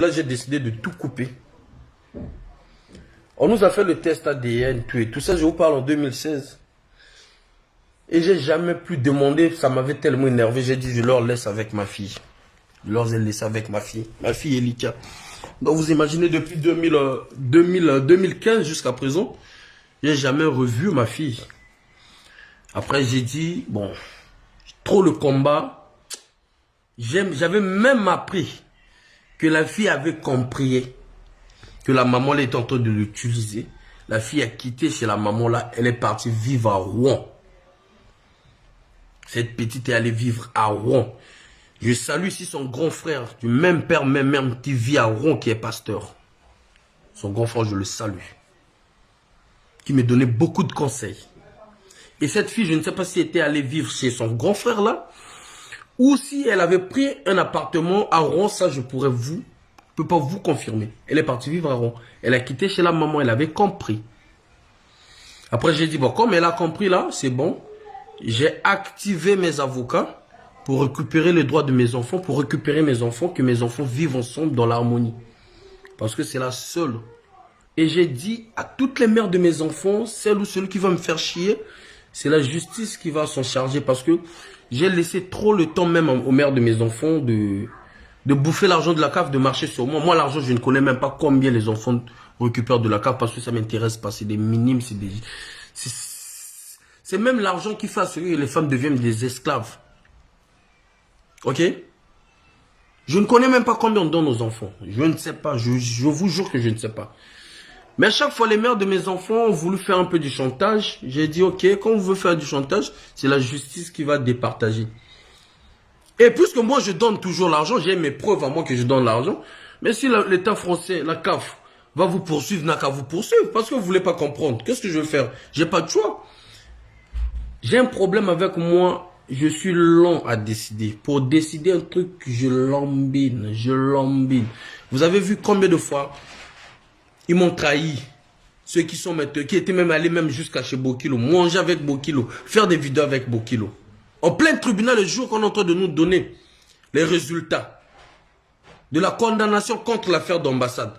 Là, j'ai décidé de tout couper. On nous a fait le test ADN, tout et tout ça, je vous parle en 2016. Et j'ai jamais pu demander, ça m'avait tellement énervé, j'ai dit je leur laisse avec ma fille. Je leur ai laissé avec ma fille Elika. Donc vous imaginez depuis 2015 jusqu'à présent, j'ai jamais revu ma fille. Après j'ai dit, bon, trop le combat. J'avais même appris que la fille avait compris que la maman là était en train de l'utiliser. La fille a quitté chez la maman là, elle est partie vivre à Rouen. Cette petite est allée vivre à Rouen. Je salue ici son grand frère, du même père, même mère, qui vit à Rouen, qui est pasteur. Son grand frère, je le salue. Qui me donnait beaucoup de conseils. Et cette fille, je ne sais pas si elle était allée vivre chez son grand frère là, ou si elle avait pris un appartement à Rouen, ça je peux pas vous confirmer. Elle est partie vivre à Rouen. Elle a quitté chez la maman, elle avait compris. Après j'ai dit, bon, comme elle a compris là, c'est bon. J'ai activé mes avocats pour récupérer les droits de mes enfants, pour récupérer mes enfants, que mes enfants vivent ensemble dans l'harmonie. Parce que c'est la seule. Et j'ai dit à toutes les mères de mes enfants, celle ou celui qui va me faire chier, c'est la justice qui va s'en charger. Parce que j'ai laissé trop le temps même aux mères de mes enfants de bouffer l'argent de la CAF, de marcher sur moi. Moi, l'argent, je ne connais même pas combien les enfants récupèrent de la CAF parce que ça ne m'intéresse pas. C'est des minimes, c'est même l'argent qui fait à ce que les femmes deviennent des esclaves. Ok? Je ne connais même pas combien on donne aux enfants. Je ne sais pas. Je vous jure que je ne sais pas. Mais à chaque fois, les mères de mes enfants ont voulu faire un peu du chantage. J'ai dit, ok, quand on veut faire du chantage, c'est la justice qui va départager. Et puisque moi, je donne toujours l'argent, j'ai mes preuves à moi que je donne l'argent. Mais si l'État français, la CAF, va vous poursuivre, n'a qu'à vous poursuivre. Parce que vous ne voulez pas comprendre. Qu'est-ce que je vais faire? J'ai pas de choix. J'ai un problème avec moi. Je suis lent à décider. Pour décider un truc, je lambine. Vous avez vu combien de fois ils m'ont trahi. Ceux qui étaient même allés même jusqu'à chez Bokilo, manger avec Bokilo, faire des vidéos avec Bokilo. En plein tribunal, le jour qu'on est en train de nous donner les résultats de la condamnation contre l'affaire d'ambassade.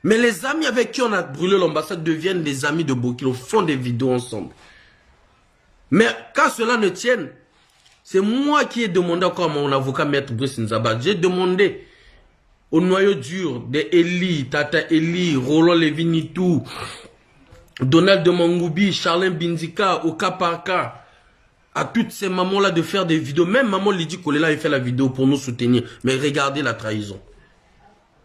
Mais les amis avec qui on a brûlé l'ambassade deviennent des amis de Bokilo, font des vidéos ensemble. Mais quand cela ne tienne, c'est moi qui ai demandé encore à mon avocat Maître Brice Nzaba. J'ai demandé au noyau dur de Eli, Tata Eli, Roland Levinitou, Donald de Mangoubi, Charlin Bindika, Oka Parka, à toutes ces mamans-là de faire des vidéos. Même maman Lydie Kolela a fait la vidéo pour nous soutenir. Mais regardez la trahison.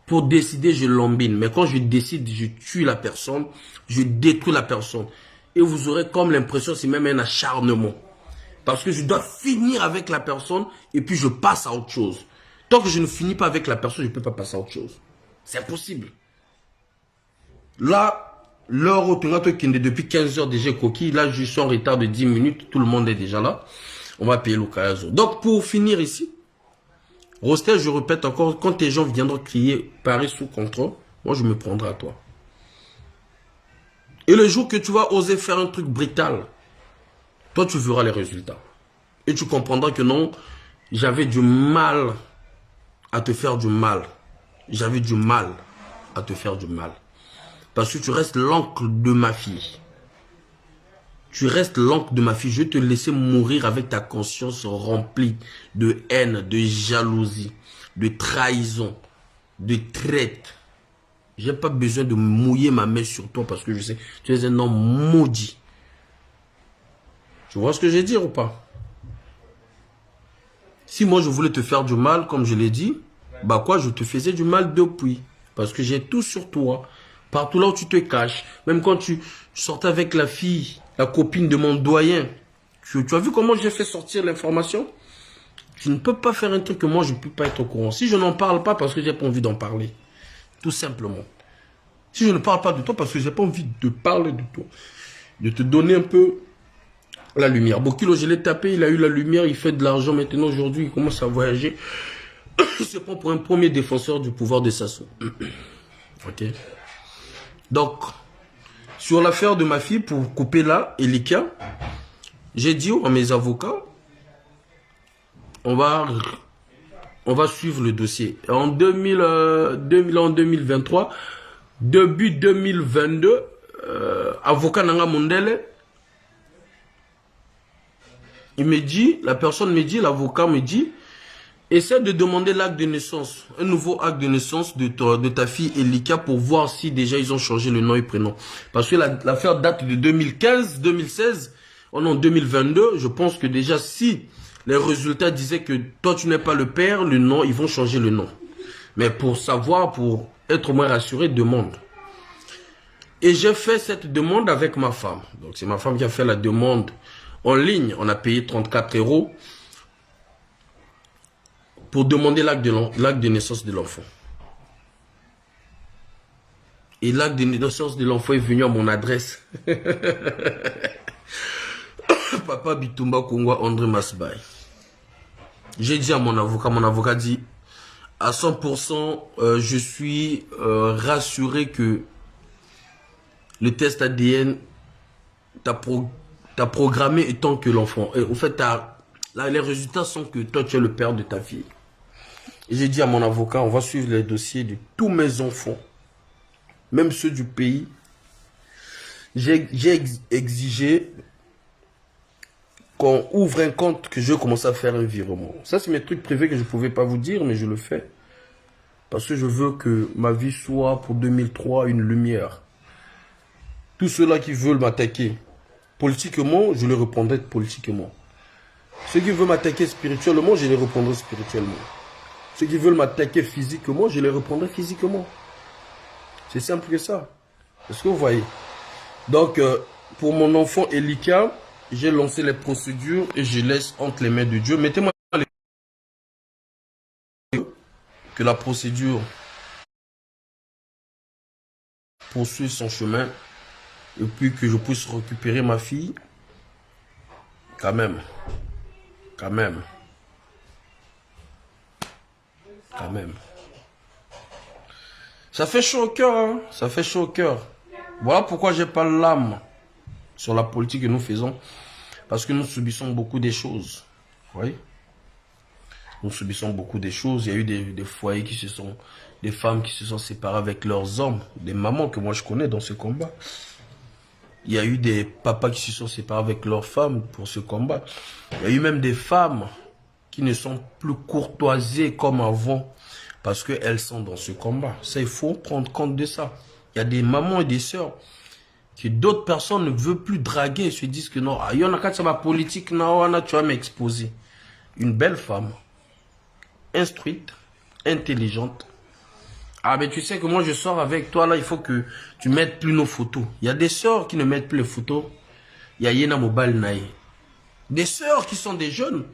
Pour décider, je l'embine. Mais quand je décide, je tue la personne, je détruis la personne. Et vous aurez comme l'impression, c'est même un acharnement. Parce que je dois finir avec la personne et puis je passe à autre chose. Tant que je ne finis pas avec la personne, je ne peux pas passer à autre chose. C'est impossible. Là, l'heure où tu as depuis 15 heures déjà coquille, là je suis en retard de 10 minutes, tout le monde est déjà là. On va payer l'occasion. Donc pour finir ici, Rostel, je répète encore, quand tes gens viendront crier Paris sous contrôle, moi je me prendrai à toi. Et le jour que tu vas oser faire un truc brutal, toi tu verras les résultats. Et tu comprendras que non, j'avais du mal à te faire du mal. J'avais du mal à te faire du mal. Parce que tu restes l'oncle de ma fille. Tu restes l'oncle de ma fille. Je vais te laisser mourir avec ta conscience remplie de haine, de jalousie, de trahison, de traite. J'ai pas besoin de mouiller ma main sur toi parce que je sais que tu es un homme maudit. Tu vois ce que je veux dire ou pas? Si moi je voulais te faire du mal, comme je l'ai dit, bah quoi, je te faisais du mal depuis. Parce que j'ai tout sur toi. Partout là où tu te caches. Même quand tu sortais avec la fille, la copine de mon doyen. Tu as vu comment j'ai fait sortir l'information? Tu ne peux pas faire un truc que moi je ne peux pas être au courant. Si je n'en parle pas parce que j'ai pas envie d'en parler. Tout simplement. Si je ne parle pas de toi parce que j'ai pas envie de parler de toi. De te donner un peu la lumière. Bokilo, je l'ai tapé, il a eu la lumière, il fait de l'argent maintenant. Aujourd'hui, il commence à voyager. Il se prend pour un premier défenseur du pouvoir de Sassou. Ok. Donc, sur l'affaire de ma fille, pour couper là, Elika, j'ai dit à mes avocats, on va On va suivre le dossier. En 2023, début 2022, avocat Nanga Mondele, il me dit, la personne me dit, l'avocat me dit, essaie de demander l'acte de naissance, un nouveau acte de naissance de ta fille Elika pour voir si déjà ils ont changé le nom et prénom. Parce que l'affaire date de 2015, 2016, on est en 2022, je pense que déjà si les résultats disaient que toi tu n'es pas le père, le nom, ils vont changer le nom. Mais pour savoir, pour être moins rassuré, demande. Et j'ai fait cette demande avec ma femme. Donc c'est ma femme qui a fait la demande en ligne. On a payé 34 € pour demander l'acte de naissance de l'enfant. Et l'acte de naissance de l'enfant est venu à mon adresse. Papa Bitumba Kongwa André Masbay. J'ai dit à mon avocat dit, à 100%, je suis rassuré que le test ADN t'a programmé étant que l'enfant. En fait, les résultats sont que toi, tu es le père de ta fille. J'ai dit à mon avocat, on va suivre les dossiers de tous mes enfants, même ceux du pays. J'ai exigé qu'on ouvre un compte, que je commence à faire un virement. Ça, c'est mes trucs privés que je ne pouvais pas vous dire, mais je le fais. Parce que je veux que ma vie soit pour 2003 une lumière. Tous ceux-là qui veulent m'attaquer politiquement, je les répondrai politiquement. Ceux qui veulent m'attaquer spirituellement, je les répondrai spirituellement. Ceux qui veulent m'attaquer physiquement, je les répondrai physiquement. C'est simple que ça. Est-ce que vous voyez? Donc, pour mon enfant Elika, j'ai lancé les procédures et je laisse entre les mains de Dieu. Mettez-moi que la procédure poursuive son chemin et puis que je puisse récupérer ma fille. Quand même. Quand même. Quand même. Ça fait chaud au cœur, hein? Ça fait chaud au cœur. Voilà pourquoi j'ai pas l'âme sur la politique que nous faisons. Parce que nous subissons beaucoup de choses. Vous voyez? Nous subissons beaucoup de choses. Il y a eu des foyers qui se sont... Des femmes qui se sont séparées avec leurs hommes. Des mamans que moi je connais dans ce combat. Il y a eu des papas qui se sont séparés avec leurs femmes pour ce combat. Il y a eu même des femmes qui ne sont plus courtoisées comme avant. Parce qu'elles sont dans ce combat. Ça, il faut prendre compte de ça. Il y a des mamans et des sœurs que d'autres personnes ne veulent plus draguer et se disent que non, il y en a quand ça va politique, non, tu vas m'exposer. Une belle femme, instruite, intelligente. Ah, mais tu sais que moi je sors avec toi, là, il faut que tu mettes plus nos photos. Il y a des sœurs qui ne mettent plus les photos. Il y a Yena Mobile Naï. Des sœurs qui sont des jeunes.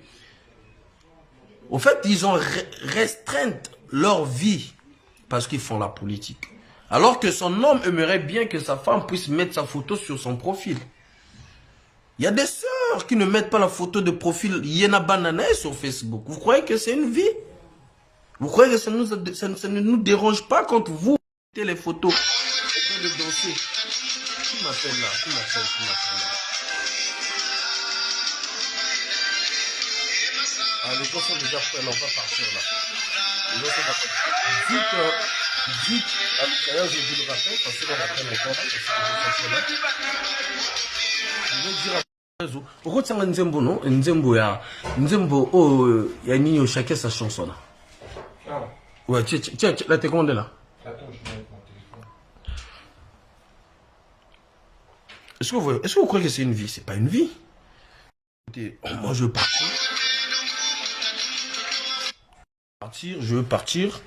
Au fait, ils ont restreint leur vie parce qu'ils font la politique. Alors que son homme aimerait bien que sa femme puisse mettre sa photo sur son profil. Il y a des sœurs qui ne mettent pas la photo de profil Yena Banana sur Facebook. Vous croyez que c'est une vie? Vous croyez que ça ne nous dérange pas quand vous mettez les photos en train de danser? Qui m'appelle là? Qui m'appelle là? Ah, les gens sont déjà prêts, là, on va partir là. Les gens sont d'accord. Dites à Lukaya, je vous le rappelle, parce qu'on rappelle encore, parce que je suis là. Je vais dire à Lukaya, pourquoi tu as un Nzembo, non? Nzembo, oh, il y a Nino, chacun sa chanson là. Ah. Ouais, tiens, là, t'es commandé là. Attends, je vais mettre mon téléphone. Est-ce que vous croyez que c'est une vie? C'est pas une vie. Moi, je veux partir. Je veux partir.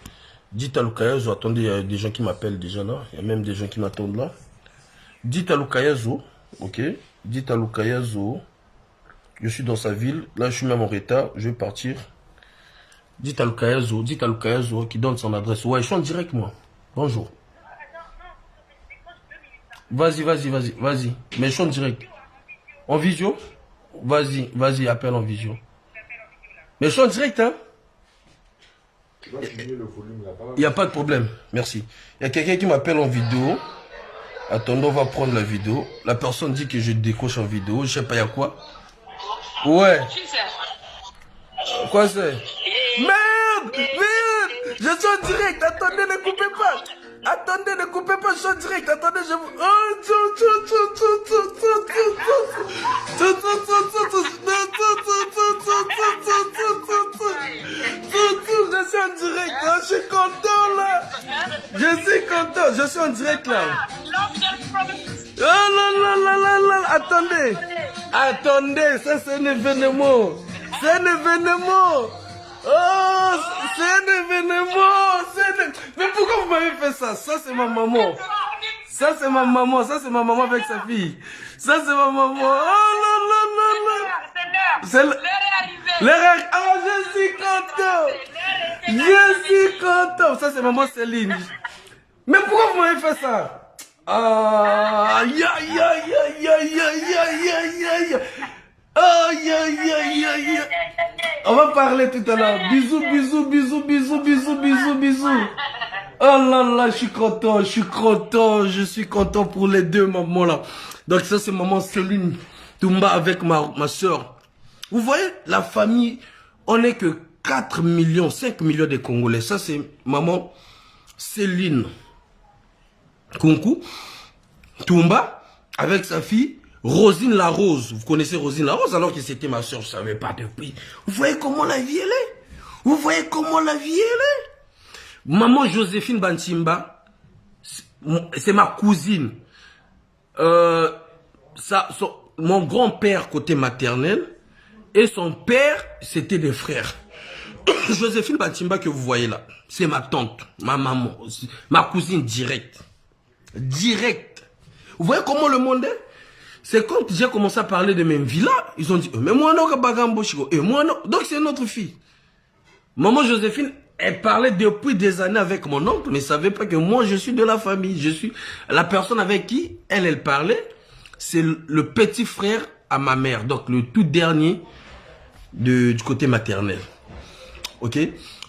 Dites à Lukayazo, attendez, il y a des gens qui m'appellent déjà là. Il y a même des gens qui m'attendent là. Dites à Lukayazo, ok. Dites à Lukayazo, je suis dans sa ville. Là, je suis même en retard. Je vais partir. Dites à Lukayazo qui donne son adresse. Ouais, je suis en direct, moi. Bonjour. Vas-y. Mais je suis en direct. En visio? Vas-y, appelle en visio. Mais je suis en direct, hein? Il n'y a pas de problème, merci. Il y a quelqu'un qui m'appelle en vidéo. Attendons, on va prendre la vidéo. La personne dit que je décroche en vidéo. Je sais pas, il y a quoi? Ouais. Quoi c'est? Merde! suis en direct. Attendez, ne coupez pas. Attendez, ne coupez pas, je suis en direct. Attendez, je vous... Je suis en direct, hein. Je suis content là. Je suis content, je suis en direct là. Oh là là là là là. Attendez. Attendez, ça c'est un événement. C'est un événement. Oh, c'est un événement. Mais pourquoi vous m'avez fait ça? Ça c'est ma maman. Ça c'est ma maman. Ça c'est ma maman avec sa fille. Ça c'est ma maman. Oh là là là là. C'est l'heure est arrivée. Ah, je suis content. Je suis content. Ça c'est maman Céline. Mais pourquoi vous m'avez fait ça? Ah, aïe aïe aïe aïe aïe aïe aïe aïe aïe. Aïe aïe aïe aïe. On va parler tout à l'heure. Bisous, bisous, bisous, bisous, bisous, bisous, bisous. Oh là là, je suis content, je suis content pour les deux mamans là. Donc ça c'est maman Céline Toumba avec ma soeur. Vous voyez, la famille, on n'est que 4 millions, 5 millions de Congolais. Ça c'est maman Céline Kunku Toumba avec sa fille Rosine la Rose. Vous connaissez Rosine la Rose alors que c'était ma soeur, je ne savais pas depuis. Vous voyez comment la vie elle est? Vous voyez comment la vie elle est? Maman Joséphine Bantimba, c'est ma cousine. Mon grand-père côté maternel et son père, c'était des frères. Joséphine Bantimba que vous voyez là, c'est ma tante, ma maman, ma cousine directe. Direct. Vous voyez comment le monde est? C'est quand j'ai commencé à parler de mes villas, ils ont dit, mais moi non, et moi non. Donc c'est notre fille. Maman Joséphine, elle parlait depuis des années avec mon oncle, mais ne savait pas que moi je suis de la famille. Je suis la personne avec qui elle parlait, c'est le petit frère à ma mère, donc le tout dernier du côté maternel. Ok?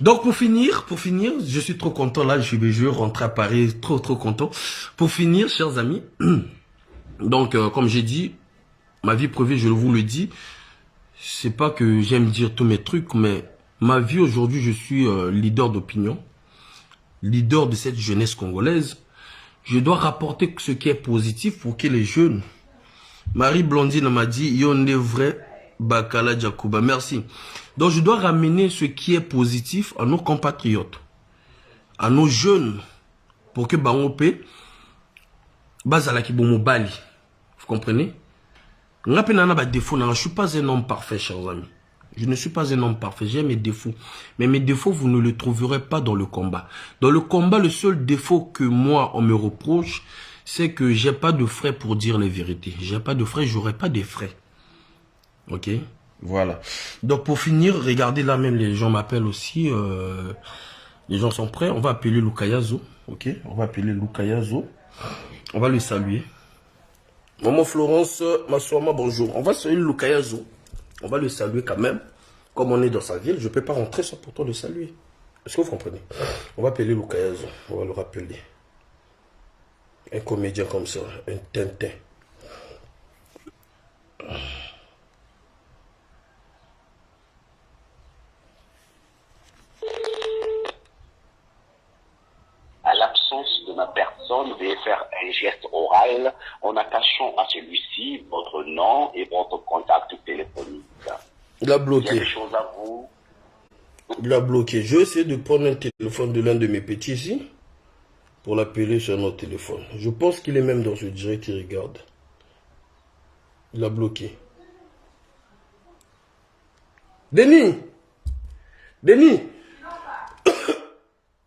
Donc pour finir, je suis trop content là, je vais rentrer à Paris, trop content. Pour finir, chers amis, donc comme j'ai dit, ma vie privée, je vous le dis, c'est pas que j'aime dire tous mes trucs, mais ma vie aujourd'hui, je suis leader d'opinion, leader de cette jeunesse congolaise. Je dois rapporter ce qui est positif pour que les jeunes... Marie Blondine m'a dit, yon est vrai, Bakala Djakouba, merci. Donc je dois ramener ce qui est positif à nos compatriotes, à nos jeunes, pour que Bangope, Bazalaki Bomobali, vous comprenez? Je ne suis pas un homme parfait, chers amis. Je ne suis pas un homme parfait, j'ai mes défauts. Mais mes défauts, vous ne les trouverez pas dans le combat. Dans le combat, le seul défaut que moi, on me reproche, c'est que j'ai pas de frais pour dire les vérités. J'ai pas de frais, j'aurai pas de frais. Ok? Voilà. Donc pour finir, regardez là même, les gens m'appellent aussi. Les gens sont prêts. On va appeler Lukayazo. Ok? On va appeler Lukayazo. On va le saluer. Maman Florence, Massoama, bonjour. On va saluer Lukayazo. On va le saluer quand même. Comme on est dans sa ville, je ne peux pas rentrer sans pourtant le saluer. Est-ce que vous comprenez? On va appeler Lukayazo. On va le rappeler. Un comédien comme ça, un Tintin. À l'absence de ma personne, veuillez faire un geste oral en attachant à celui-ci votre nom et votre contact téléphonique. Il a Il y a bloqué. des choses à vous. Il a bloqué. Je vais essayer de prendre un téléphone de l'un de mes petits ici pour l'appeler sur notre téléphone. Je pense qu'il est même dans ce direct, il regarde. Il a bloqué. Denis! Denis!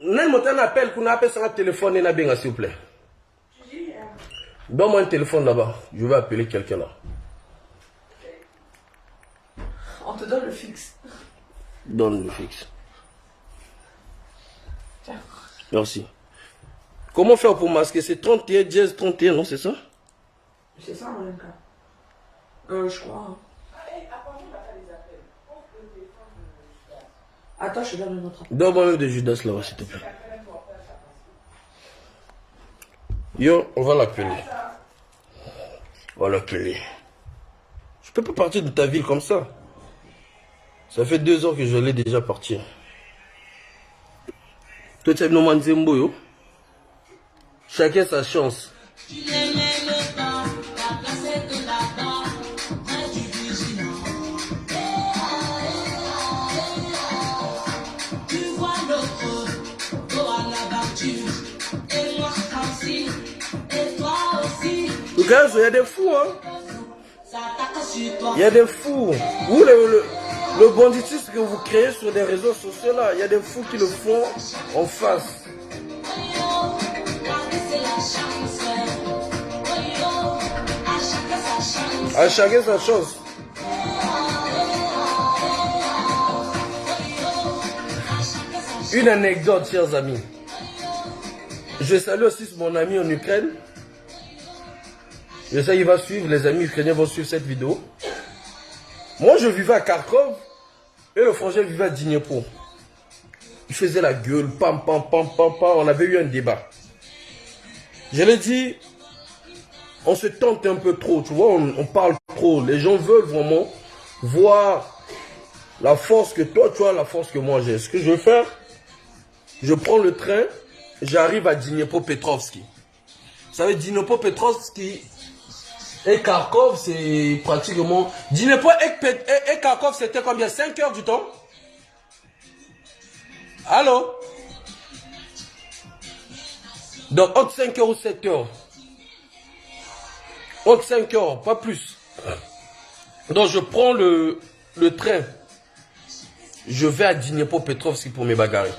N'importe un appel qu'on appelle sur un téléphone et n'a s'il vous plaît. Donne-moi un téléphone là-bas. Je vais appeler quelqu'un là. On te donne le fixe. Donne le fixe. Tiens. Merci. Comment faire pour masquer? C'est 31, 10, 31, non, c'est ça? C'est ça, mon cas. Je crois. Hein. Attends, je te donne un autre. Donne-moi même de Judas là-bas, s'il te plaît. Yo, on va l'appeler. On va l'appeler. Je peux pas partir de ta ville comme ça. Ça fait 2 ans que je l'ai déjà parti. Toi, tu as no manzembo, yo. Chacun sa chance. Gaz, il y a des fous, hein. Il y a des fous. Vous, le banditisme que vous créez sur des réseaux sociaux, là, il y a des fous qui le font en face. À chacun sa chance. Une anecdote, chers amis. Je salue aussi mon ami en Ukraine. Je sais qu'il va suivre, les amis ukrainiens vont suivre cette vidéo. Moi, je vivais à Kharkov et le frangin vivait à Dnipro. Il faisait la gueule, pam, pam, pam, pam, pam. On avait eu un débat. Je l'ai dit, on se tente un peu trop, tu vois, on parle trop. Les gens veulent vraiment voir la force que toi, tu as, la force que moi j'ai. Ce que je veux faire, je prends le train, j'arrive à Dnipropetrovsk. Vous savez, Dnipropetrovsk et Kharkov, c'est pratiquement... Dnipro et Kharkov, c'était combien? 5 heures du temps? Allô? Donc, entre 5 heures ou 7 heures. Entre 5 heures, pas plus. Donc, je prends le train. Je vais à Dnipropetrovsk pour me bagarrer.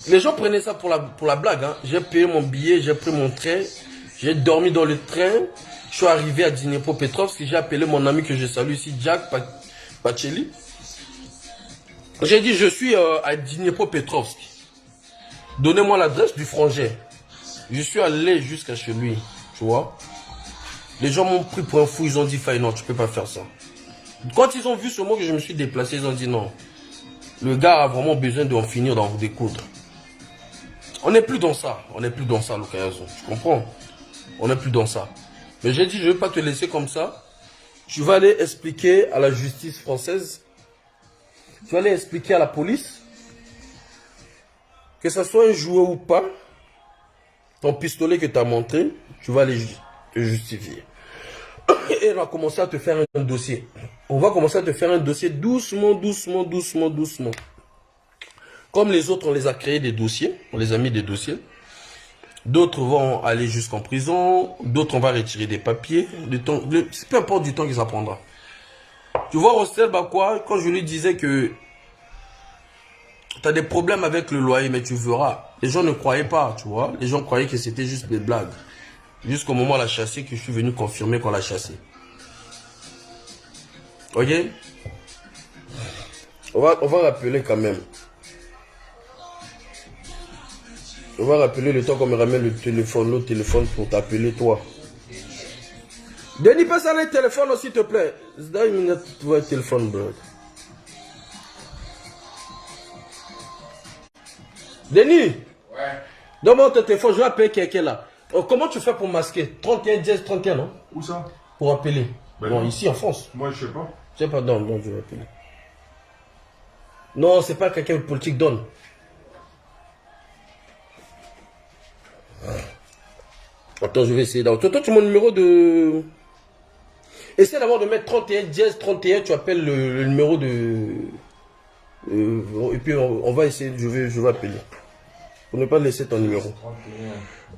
Les gens prenaient ça pour la blague. Hein. J'ai payé mon billet, j'ai pris mon train. J'ai dormi dans le train. Je suis arrivé à Dnipropetrovsk. J'ai appelé mon ami que je salue ici, Jack Pacheli. J'ai dit, je suis à Dnipropetrovsk. Donnez-moi l'adresse du frangin. Je suis allé jusqu'à chez lui. Tu vois. Les gens m'ont pris pour un fou. Ils ont dit, Faye, non, tu peux pas faire ça. Quand ils ont vu ce mot que je me suis déplacé, ils ont dit, non. Le gars a vraiment besoin d'en finir, d'en découdre. On n'est plus dans ça. On n'est plus dans ça, Lukayazo. Tu comprends? On n'est plus dans ça. Mais j'ai dit, je ne vais pas te laisser comme ça. Tu vas aller expliquer à la justice française. Tu vas aller expliquer à la police. Que ce soit un jouet ou pas. Ton pistolet que tu as montré. Tu vas aller te justifier. Et on va commencer à te faire un dossier. On va commencer à te faire un dossier doucement, doucement, doucement, doucement. Comme les autres, on les a créés des dossiers. On les a mis des dossiers. D'autres vont aller jusqu'en prison. D'autres, on va retirer des papiers. Peu importe du temps que ça prendra. Tu vois, Rostel Bakwa, quand je lui disais que tu as des problèmes avec le loyer, mais tu verras. Les gens ne croyaient pas, tu vois. Les gens croyaient que c'était juste des blagues. Jusqu'au moment où on l'a chassé, que je suis venu confirmer qu'on l'a chassé. Ok? On va rappeler quand même. On va rappeler le temps qu'on me ramène l'autre téléphone pour t'appeler toi. Denis, passe à le téléphone s'il te plaît. Donne une minute, tu vois le téléphone, bro. Denis! Ouais. Donne-moi ton téléphone, je vais appeler quelqu'un là. Comment tu fais pour masquer? 31 10 31, non? Où ça? Pour appeler. Ben non, non. ici en France. Moi, je sais pas. Je sais pas, donne, je vais appeler. Non, c'est pas quelqu'un de politique, donne. Attends, je vais essayer d'avoir. Toi, tu as mon numéro de... Essaie d'abord de mettre 31 10 31, tu appelles le numéro de... et puis on va essayer, je vais appeler. Pour ne pas laisser ton numéro.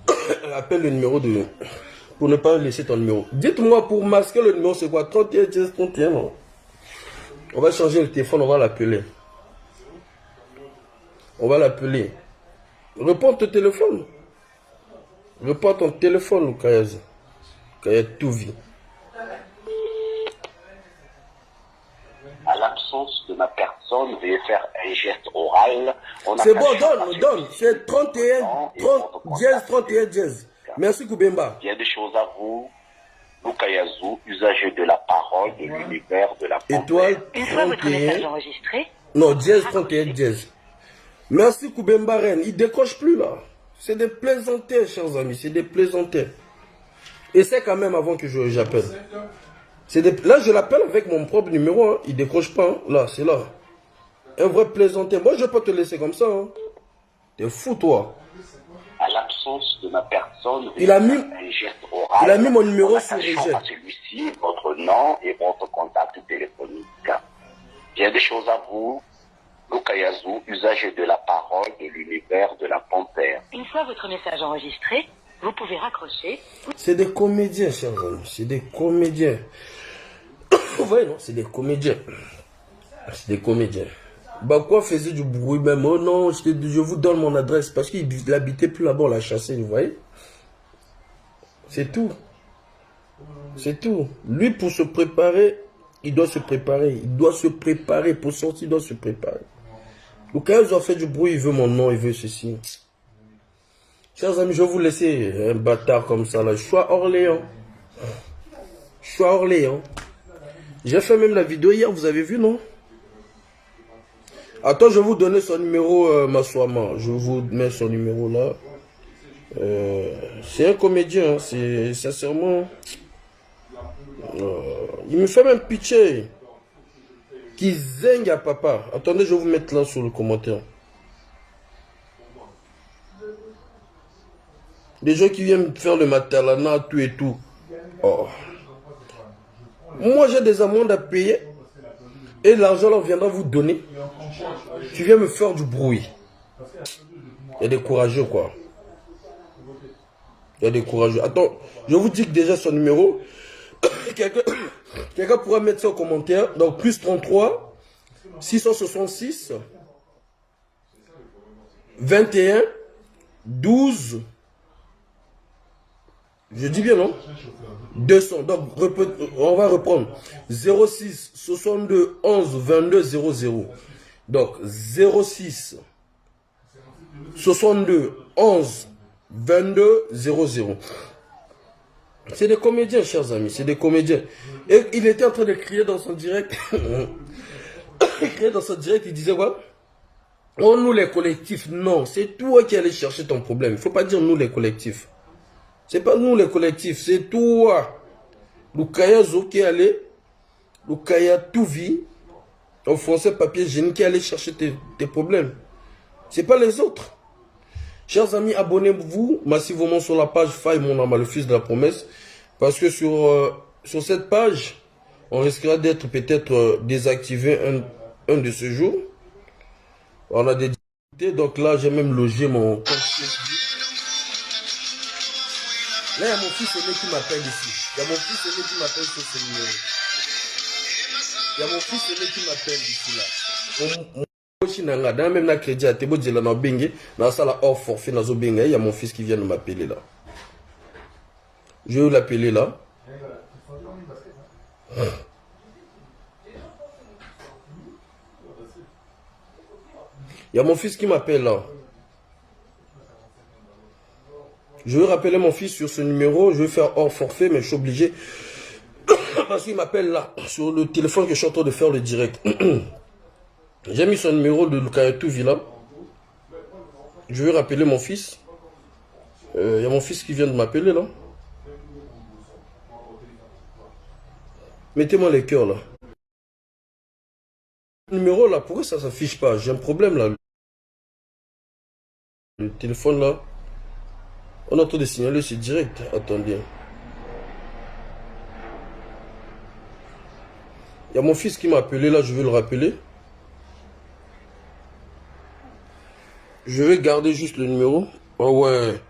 31. Appelle le numéro de... Pour ne pas laisser ton numéro. Dites-moi, pour masquer le numéro, c'est quoi? 31 10 31, non? On va changer le téléphone, on va l'appeler. On va l'appeler. Réponds ton téléphone. Réponds ton téléphone, Kayaza. Kaya tout vit. À l'absence de ma personne, veuillez faire un geste oral. C'est bon, donne. C'est 31, 30, 10, 31, 10. Merci Koubemba. Il y a des choses à vous. Lukayazu, usager de la parole, de l'univers, de la pensée. Étoile Une fois votre 31. message enregistré, Non, 10, 31, 10. Merci Koubemba Ren. Il décroche plus là. C'est des plaisanteries, chers amis. C'est des plaisanteries. Essaie quand même avant que j'appelle. Là, je l'appelle avec mon propre numéro. Hein. Il décroche pas. Hein. Là, c'est là. Un vrai plaisantin. Moi, je ne vais pas te laisser comme ça. Hein. T'es fou, toi. À l'absence de ma personne, Il a mis- un geste oral, il a mis mon numéro en sur attachant rejet. à celui-ci votre nom et votre contact téléphonique. Bien des choses à vous. Lukayazu, usager de la parole de l'univers de la panthère. Une fois votre message enregistré, vous pouvez raccrocher. C'est des comédiens, chers amis. C'est des comédiens. Vous voyez, non? C'est des comédiens. C'est des comédiens. Bah, quoi faisait du bruit même? Oh non, je vous donne mon adresse. Parce qu'il n'habitait plus là-bas, on l'a chassé, vous voyez? C'est tout. C'est tout. Lui, pour se préparer, il doit se préparer. Il doit se préparer. Pour sortir, il doit se préparer. Donc, quand ils ont fait du bruit, il veut mon nom, il veut ceci. Chers amis, je vais vous laisser un bâtard comme ça là. Je suis à Orléans. Je suis à Orléans. J'ai fait même la vidéo hier, vous avez vu, non? Attends, je vais vous donner son numéro, Maswama. Je vous mets son numéro là. C'est un comédien, hein. C'est sincèrement... il me fait même pitcher. Qui zingue à papa. Attendez, je vais vous mettre là sur le commentaire. Des gens qui viennent faire le matalana, tout et tout. Oh. Moi, j'ai des amendes à payer. Et l'argent, là, viendra vous donner. Tu viens me faire du bruit. Il y a des courageux, quoi. Il y a des courageux. Attends, je vous dis que déjà son numéro. Quelqu'un pourra mettre ça en commentaire. Donc, plus 33 666 21 12. Je dis bien, non? 200. Donc, on va reprendre. 06 62 11 22 00. Donc, 06 62 11 22 00. C'est des comédiens, chers amis. C'est des comédiens. Et il était en train de crier dans son direct. Il criait dans son direct, il disait quoi? Oh, nous les collectifs. Non, c'est toi qui allais chercher ton problème. Il ne faut pas dire nous les collectifs. C'est pas nous les collectifs, c'est toi. Lukaya Zo qui est allé, Lukaya Touvi, en français papier génie qui est allé chercher tes problèmes. C'est pas les autres. Chers amis, abonnez-vous massivement sur la page Faye Mon Ama, le fils de la promesse. Parce que sur cette page, on risquera d'être peut-être désactivé un de ces jours. On a des difficultés, donc là j'ai même logé mon compte Facebook. Là, il y a mon fils aîné qui m'appelle ici. Il y a mon fils aîné qui m'appelle sur ce numéro. Il y a mon fils aîné qui m'appelle ici là. Dans même la crédit à Tebo Djela na Bengue, dans la salle hors forfait dans Bengue, il y a mon fils qui vient de m'appeler là. Je vais l'appeler là. Il y a mon fils qui m'appelle là. Je vais rappeler mon fils sur ce numéro. Je vais faire hors forfait, mais je suis obligé. Parce qu'il m'appelle là, sur le téléphone que je suis en train de faire le direct. J'ai mis son numéro de Lukayatou Villa. Je vais rappeler mon fils. Il y a mon fils qui vient de m'appeler là. Mettez-moi les cœurs là. Le numéro là, pourquoi ça ne s'affiche pas? J'ai un problème là. Le téléphone là. On est en train de signaler, c'est direct. Attendez. Il y a mon fils qui m'a appelé là, je vais le rappeler. Je vais garder juste le numéro. Oh ouais.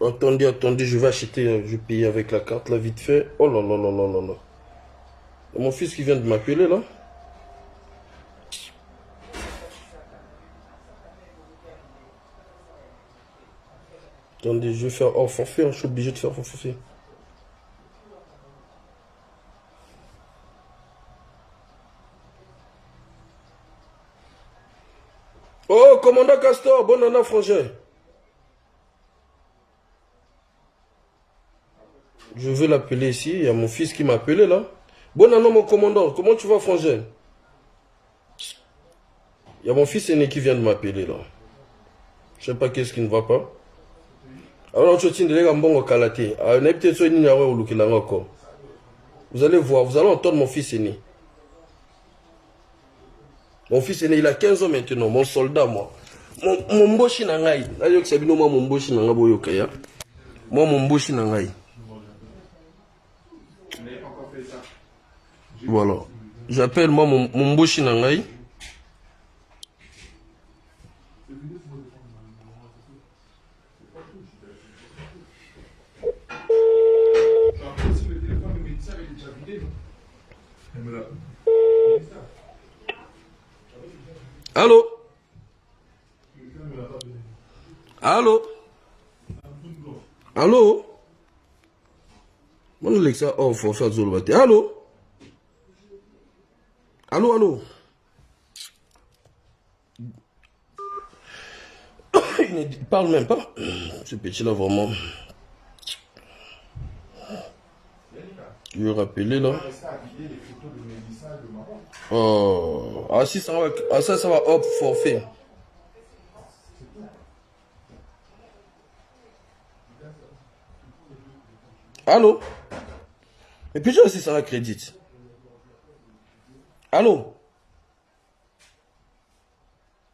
Attendez, attendez, je vais acheter, je vais payer avec la carte là vite fait. Oh là là là là là là. Il y a mon fils qui vient de m'appeler là. Attendez, je vais faire hors forfait, je suis obligé de faire hors forfait. Oh, commandant Castor, bon année, frangin. Je vais l'appeler ici, il y a mon fils qui m'a appelé là. Bon année, mon commandant, comment tu vas, frangin? Il y a mon fils aîné qui vient de m'appeler là. Je sais pas qu'est-ce qui ne va pas. Alors, vous allez voir, vous allez entendre mon fils aîné. Mon fils aîné, il a 15 ans maintenant, mon soldat, moi. mon mboshi na ngai. Ayo sabino moi mon mboshi na ngabo yoka ya. Moi mon mboshi na ngai. Voilà. J'appelle moi mon mboshi na ngai. Allô? Allô? Allô? Mon Alexa, oh, faut faire du lobaté. Allô? Allô, allô? Il ne parle même pas. Ce petit-là, vraiment. Je vais rappeler là. Oh. Ah si, ça va, ah, ça va, hop, forfait. Allô? Et puis je aussi ça va crédit. Allô?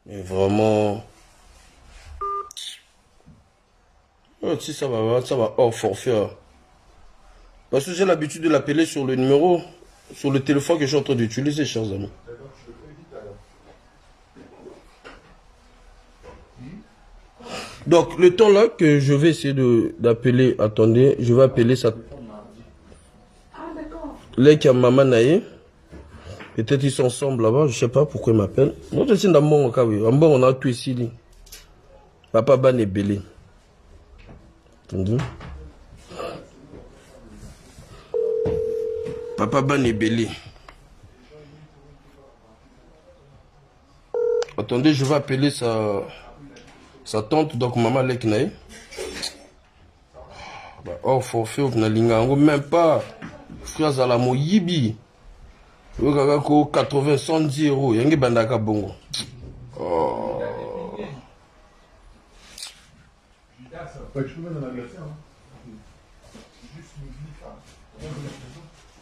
Mais vraiment. Oh, si ça va hors forfait. Parce que j'ai l'habitude de l'appeler sur le numéro, sur le téléphone que je suis en train d'utiliser, chers amis. Donc, le temps là que je vais essayer d'appeler, attendez, je vais appeler ça. Les qui a maman naïe. Peut-être ils sont ensemble là-bas, je sais pas pourquoi ils m'appellent. Moi, je suis dans mon cas, oui. En bon, on a tout ici. Papa Ban est belé. Attendez. Papa Ban est belé. Attendez, je vais appeler sa tante, donc maman Leknaï. Oh, forfait, même pas. Frère Zalamo Yibi. 80, 110 euros. Yangi Bandaka Bongo. Oh.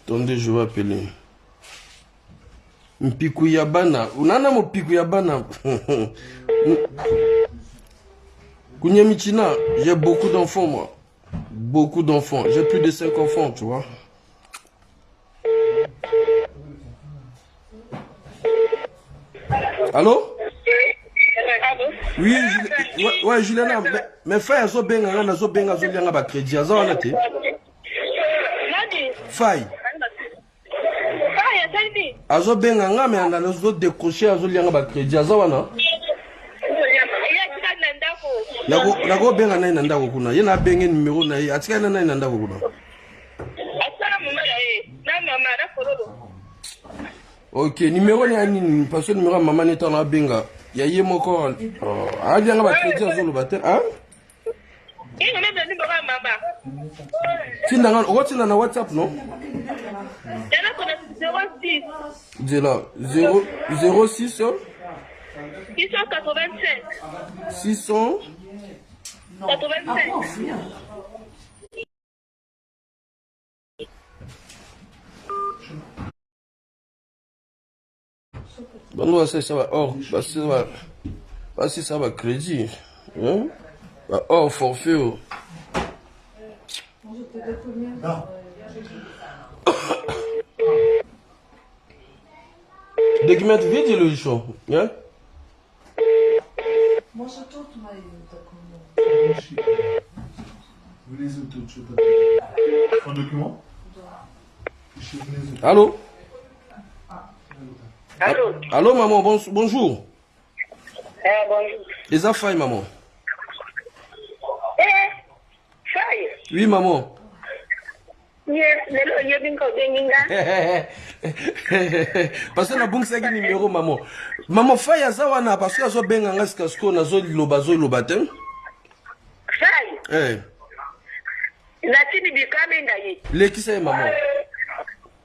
Attendez, je vais appeler. Mpiku Yabana. Unana mo Piku Yabana. Kunyamichina, j'ai beaucoup d'enfants, moi. Beaucoup d'enfants. J'ai plus de 5 enfants, tu vois. Allô? Oui, ouais, Juliana, mais frère, zo benga na zo benga zo lianga ba crédit, aza wana te. Fai. Azo benga nga me na zo décrocher azo lianga ba crédit, aza wana. Nako benga na ndako kuna. Ye na benga numéro na ye, atika na ndako kuna. Ok, numéro ni ani parce que numéro maman est en benga. Ya ye moko. Ah, lianga ba crédit azo lo bater, hein? Tinanga, okotina na WhatsApp non? De là, 06 600 85. Bon, ça va hors, parce que ça va crédit. Hein? Hors forfait. Document vide le show. Hein? Un document? Allô? Allô? Allô, maman, bonjour. Bonjour. Les affaires, maman. Faye. Oui, maman. Parce que na bungsa ki numéro maman. Maman Faye azawana parce que azo benga ngaska sko na zo loba te. Faye. Eh. Lakini bikame ndayi. Lekisa maman.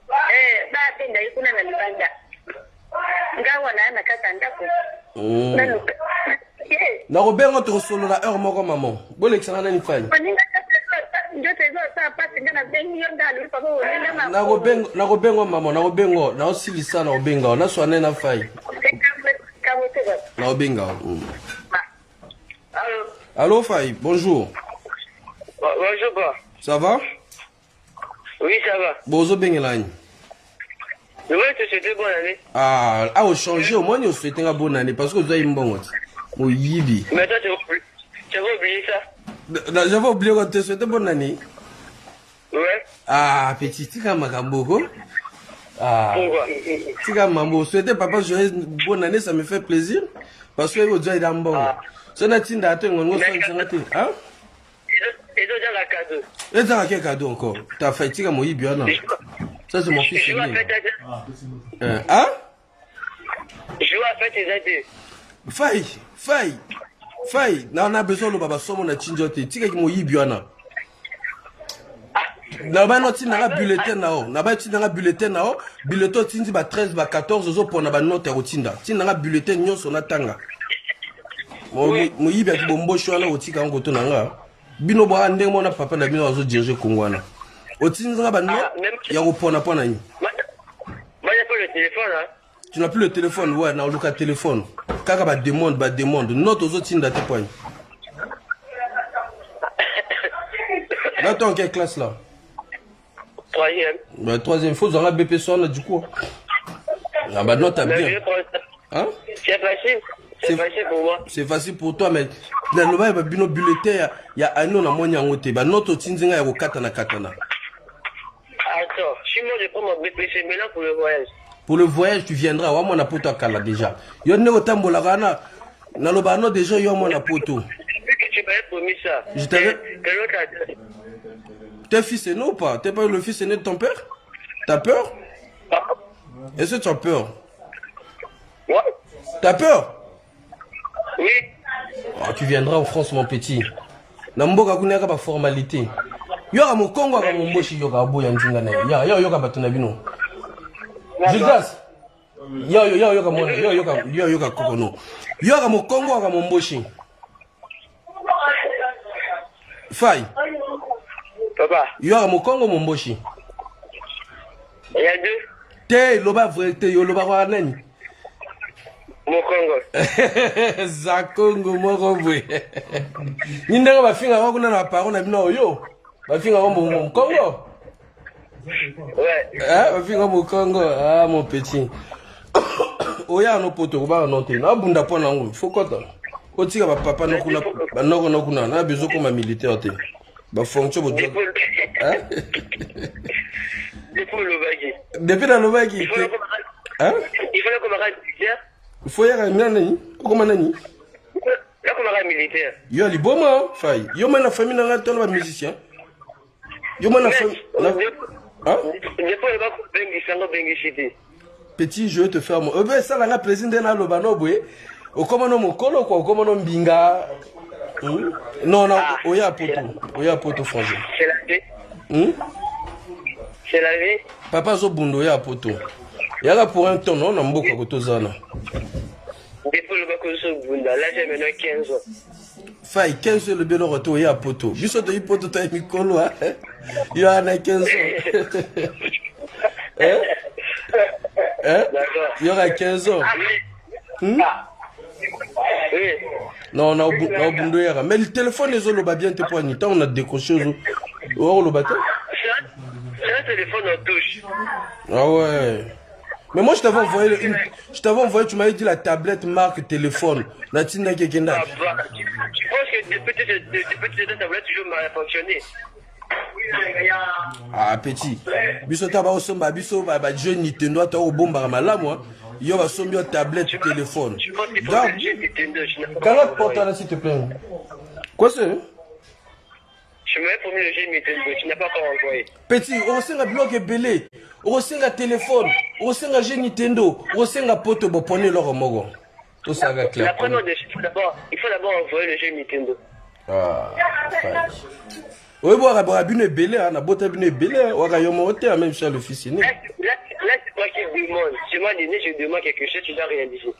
Ba benda yikuna na libanda. Ngawa na kata ndako. Na robenga to solo la heure moko maman. Bolekisa na ni Faye. Na robengo maman, na robengo, na osilisa na robenga, na swane na Faye. Na robenga. Allô, Faye, bonjour. Bonjour, quoi. Ça va? Oui, ça va. Bonjour, Bengelani. Je voulais te souhaiter bonne année. Ah, au changer, au moins, nous souhaitons une bonne année parce que vous avez une bonne année. Oui, Yibi. Mais toi, tu vas oublier ça. J'avais oublié qu'on te souhaite bonne année. Ouais. Ah, petit, tu as Makambo. Ah, Pourquoi? tu as Mambo. Souhaiter papa joyeuse bonne année, ça me fait plaisir. Parce que vous avez un bon. Ça n'a pas été un bon. Hein? Et donc, dans la cadeau. Et dans quel cadeau encore? Tu as fait tirer mon Yibiana. Ça, c'est mon fils. Je vais faire Hein? Je vais faire tes aides. Faye, on a besoin de baba somo na chinjote. Tika ki mo Yibiana. Na ba no tina nga bulletin na o. Na ba tina nga bulletin na o. Bulletin tindi ba 13 ba 14 zo pona ba note ro tinda. Tina nga bulletin nyonso na tanga. Mo Yibia ki bombo shwana o tika ngo to na nga. Bino bo ande mo na papa na bino azo diriger Kongwana. O tinza nga ba no ya go pona ni. Moi, j'ai pas le téléphone, hein. Tu n'as plus le téléphone, ouais, na luka téléphone. Kaka ba demande. Note ozo tinda te poigne. Là, t'es en quelle classe là? Troisième. Bah, troisième, faut dans la BP son du coup. Ah bah non, t'as bien. Hein? C'est facile. C'est facile pour moi. C'est facile pour toi, mais dans le bas, il y a un bulletin, il y a un an à moyen en hauteur. Bah, notre tinzinga est au katana. Attends, si moi je prends mon BPC maintenant pour le voyage. Pour le voyage, tu viendras. Ouais, mon apoto à Kala déjà. Il y a un autre temps, Bolagana. Dans le bas, déjà, il y a mon apoto. Depuis que tu m'avais promis ça. Je t'avais. Que l'autre a dit. T'es fils aîné ou pas? T'es pas le fils aîné de ton père? T'as peur? Est-ce que tu as peur? Ouais. T'as peur? Oui. Oh, tu viendras en France, mon petit. Namboka kuneka ba formalité. Yoka mo Congo ka mo mboshi yoka boya nzinga na. Ya yoka batuna bino. Judas. Yoka mona. Yoka kokono. Yoka mo Congo ka mo mboshi. Faye. Papa. Yoka mo Congo mo mboshi. Il y a deux. Te loba vrai te yo loba kwa nani? Mon Congo. Za Congo moko bwe. Nindanga bafinga ko kuna na paro na bino yo. Bafinga ko mo Congo. Ouais. Bafinga mo Congo. Ah mon petit. Oya no poto ba no te. Na bunda pona ngo. Fokota. Otika ba papa no kuna ba no kuna na bezo ko ma militaire te. Ba fonction bo job. Hein? Depuis le bagui. Depuis dans le bagui. Hein? Il faut le camarade militaire. Il faut y aller nani? Comment nani? Le camarade militaire. Yo ali boma, Faye. Yo mana famille na ngato na musicien. Yo mana famille. Hein? Depuis le bagui bengi sango bengi cité. Petit, je vais te faire mon. Ça la président de na lobano boye. O comment no mokolo quoi, o comment no mbinga. Non, oya poto frangé. C'est la vie. C'est la vie. Papa zo bundo ya poto. Yala pour un temps, non, on a beaucoup de choses. Depuis le bac bunda, là j'ai maintenant 15 ans. Faye, 15 ans, le bien retour, il y a poto. Juste de poto, tu as mis colo, hein? Il y en a 15 ans. Hein? D'accord. Il y aura 15 ans. Oui. Non, on a bundo yara. Mais le téléphone, les autres, bien te poigner. On a décroché. Oh, le bâton. C'est un téléphone en touche. Ah ouais. Mais moi, je t'avais envoyé, tu m'avais dit la tablette marque téléphone. La tina qui est Tu penses que depuis cette tablette, toujours mal fonctionné. Ah, petit. Biso taba osomba, biso ba jeune Nintendo, ta o bomba malamu, hein. Yo ba sombi o tablette téléphone. Calotte portable, s'il te plaît. Quoi c'est? Je m'avais promis le jeu Nintendo, tu n'as pas encore envoyé. Petit, on sait un blog belé, on sait un téléphone, on sait un jeu Nintendo, on sait un pote pour prendre leur mogo. Tout ça va clair. La première des choses, il faut d'abord envoyer le jeu Nintendo. Ah, oui, bon, on a bien belé, on a bien belé, on a monté même sur l'officier. Là, c'est toi qui demande. C'est moi l'aîné, je demande quelque chose, tu dois réaliser.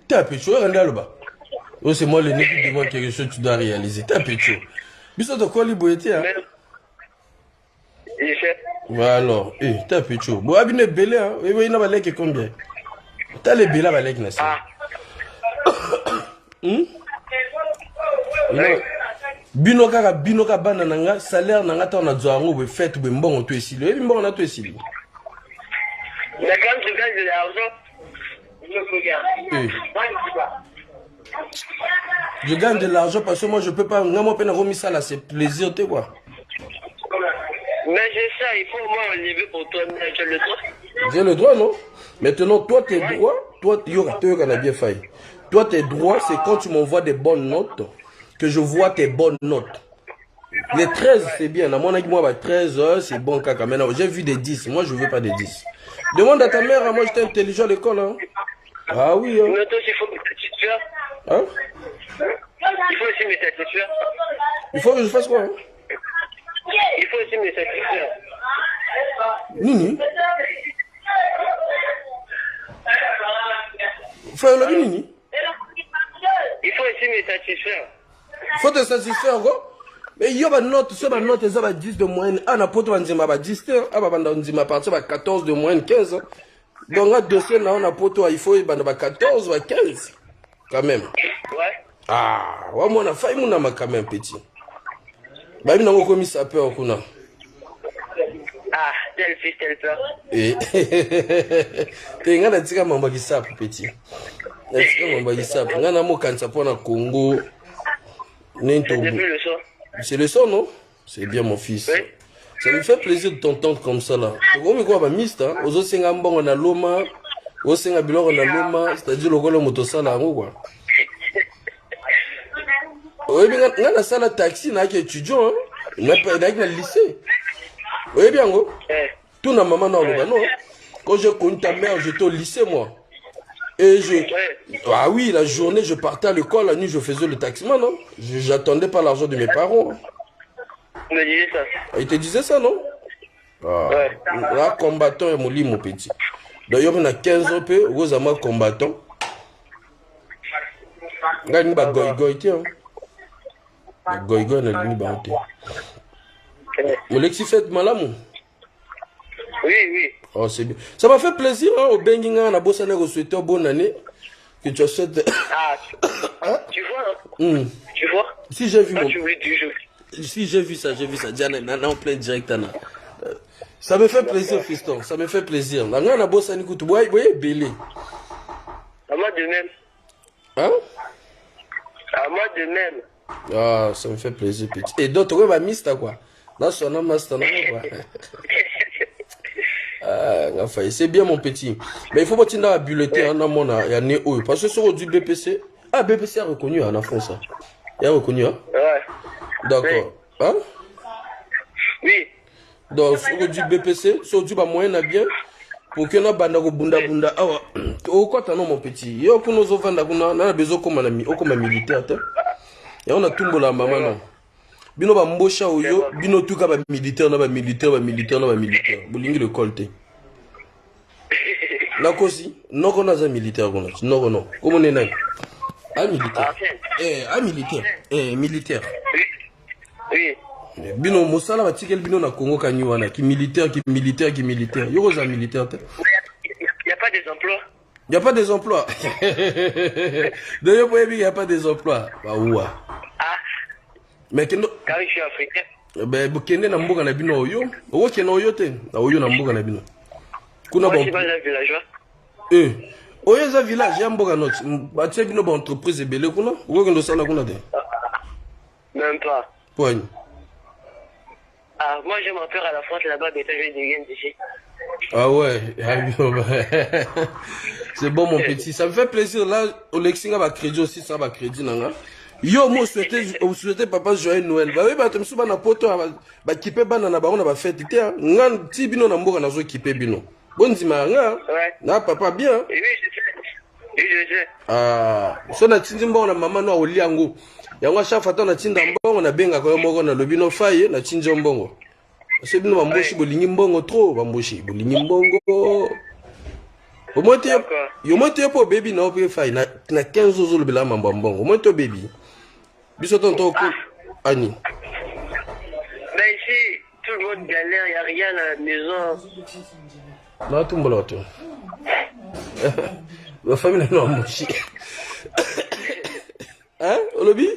T'es un peu chaud, regarde là-bas. Oh, c'est moi l'aîné qui demande quelque chose, tu dois réaliser. T'es un peu chaud. Biso de quoi liboité, hein? Alors, t'es un peu chaud. Bon, abine belé, hein? Oui, il n'a pas l'air que combien? T'as les belés, pas l'air que n'a pas. Bino kaka bana nanga salaire nanga ta na zwango be fête be mbongo to esili. Ebi mbongo na to esili. Mais quand tu gagnes de l'argent, je gagne de l'argent parce que moi je peux pas. Moi peine remis ça là, c'est plaisir, tu quoi. Mais j'ai ça, il faut au moins enlever pour toi, j'ai le droit. J'ai le droit, non? Maintenant, toi, tes droits, toi, bien failli. Toi, tes droits, c'est quand tu m'envoies des bonnes notes, que je vois tes bonnes notes. Les 13, c'est bien. À mon avis, moi, 13, c'est bon, caca. Maintenant, j'ai vu des 10. Moi, je veux pas des 10. Demande à ta mère, moi, j'étais intelligent à l'école, hein. Ah oui, hein. Mais toi, il faut me satisfaire. Hein? Il faut aussi me satisfaire. Il faut que je fasse quoi, hein? Il faut aussi me satisfaire. Nini? Frère, le Nini? Il faut aussi me satisfaire. Faut te satisfaire, quoi? Mais il y a une note, ça va note, ça va 10 de moyenne. Ah, n'a pas de moyenne, va 10, ah, bah, on dit ma partie, va 14 de moyenne, 15. Donc, un dossier, là, on a pas il faut, bah, 14 ou 15. Quand même. Ouais. Ah, ouais, moi, on a failli, mon ama, quand même, petit. Bah, il n'a pas commis ça peur, qu'on a. Ah, tel fils, tel peur. Eh, t'es un gars qui a dit que ça, petit. Nga na mokanisa pour na Congo. C'est le son, non? C'est bien, mon fils. Oui. Ça me fait plaisir de t'entendre comme ça, là. Comme quoi, bah, mist, hein? Ozo senga mbongo na loma, ozo senga biloko na loma, c'est-à-dire le golo motosala, quoi. Oui, mais nga na sala taxi, na ki étudiant, hein? Na ki na lycée. Oui, bien, go. Tout na maman na loba, non? Quand j'ai connu ta mère, j'étais au lycée, moi. Et ah oui, la journée, je partais à l'école, la nuit, je faisais le taximan, non? J'attendais pas l'argent de mes parents. Il me disait ça. Il te disait ça, non? Ah. Ouais. Là, combattant et mon lit, mon petit. D'ailleurs, on a 15 ans, vous avez combattant. Regarde, il y a goy-goy, tiens. Goy-goy, il y a une barre. Mon lexi fait malamou. Oui, oui. Oh, c'est bien. Ça m'a fait plaisir, hein, au Benginga, on a bossé avec souhaité bonne année. Que tu as souhaité. Ah, tu vois, hein? Tu vois? Si j'ai vu mon... tu voulais du jeu. Si j'ai vu ça, Diana, en plein direct, Anna. Ça me fait plaisir, fiston, ça me fait plaisir. Là, on a bossé avec vous, voyez, belé. À moi de même. Hein? À moi de même. Ah, ça me fait plaisir, petit. Et d'autres, ouais, bah, mista, quoi. Là, son nom, master, quoi. Ah, c'est bien, mon petit. Mais il faut pas que tu aies un bulletin, il y a né haut. Parce que sur du BPC, ah, BPC a reconnu en France. Il a reconnu, hein? Ouais. D'accord. Oui. Hein? Oui. Donc, sur du BPC, sur du moyen, bien. Pour que nous ayons bunda. Ah, au quoi t'as non, mon petit? Il y a besoin comme militaire. Et on a tout le monde, maman, non? Bino ba mbosha oyo, bino tuka ba militaire. Bolingi le colte. La kosi, non qu'on a un militaire qu'on a. Non. Comment on est là? Un militaire. Militaire. Oui. Bino mosala ba tikel bino na Congo kanyiwana ki militaire. Yoko za militaire. Il y a pas des emplois. Il y a pas des emplois. D'ailleurs, il y a pas des emplois. Bah ouah. Mais quand je suis africain. Ben bokende na mboka na bino oyo. Owo kena oyo te. Na oyo na mboka na bino. Kuna bon. Moi, je villageois. Oyo za village ya mboka not. Ba tie bino ba entreprise ebele kuna. Owo kendo sala kuna te. Même pas. Poigne. Ah, moi je m'en peur à la France là-bas, mais je vais dégainer d'ici. Ah ouais. C'est bon mon petit. Ça me fait plaisir là. Olexinga va crédit aussi, ça va crédit nanga. Yo, moi, souhaitez papa joyeux Noël. Bah oui, bah, tu me souviens, poto, bah, kipe banana, bah, on a pas fait, ngan, ti bino, na mboka, na zo kipe bino. Bon, dis nga, ouais. Na, papa, bien. Oui, je sais. Ah, so na tindi mbongo na mama no oli yango. Yango chaque fois na tinda mbongo na benga ko moko na lobino faye na tinja mbongo. C'est bino bamboshi bolingi mbongo trop, bamboshi bolingi mbongo. Yo mote po baby na ope faye na 15 jours le bela mambo mbongo. Moto baby. Bisoton to ko ani. Mais ici tout le monde galère, il y a rien à la maison. Na tumbola to. La famille non mochi. Hein, Olobi?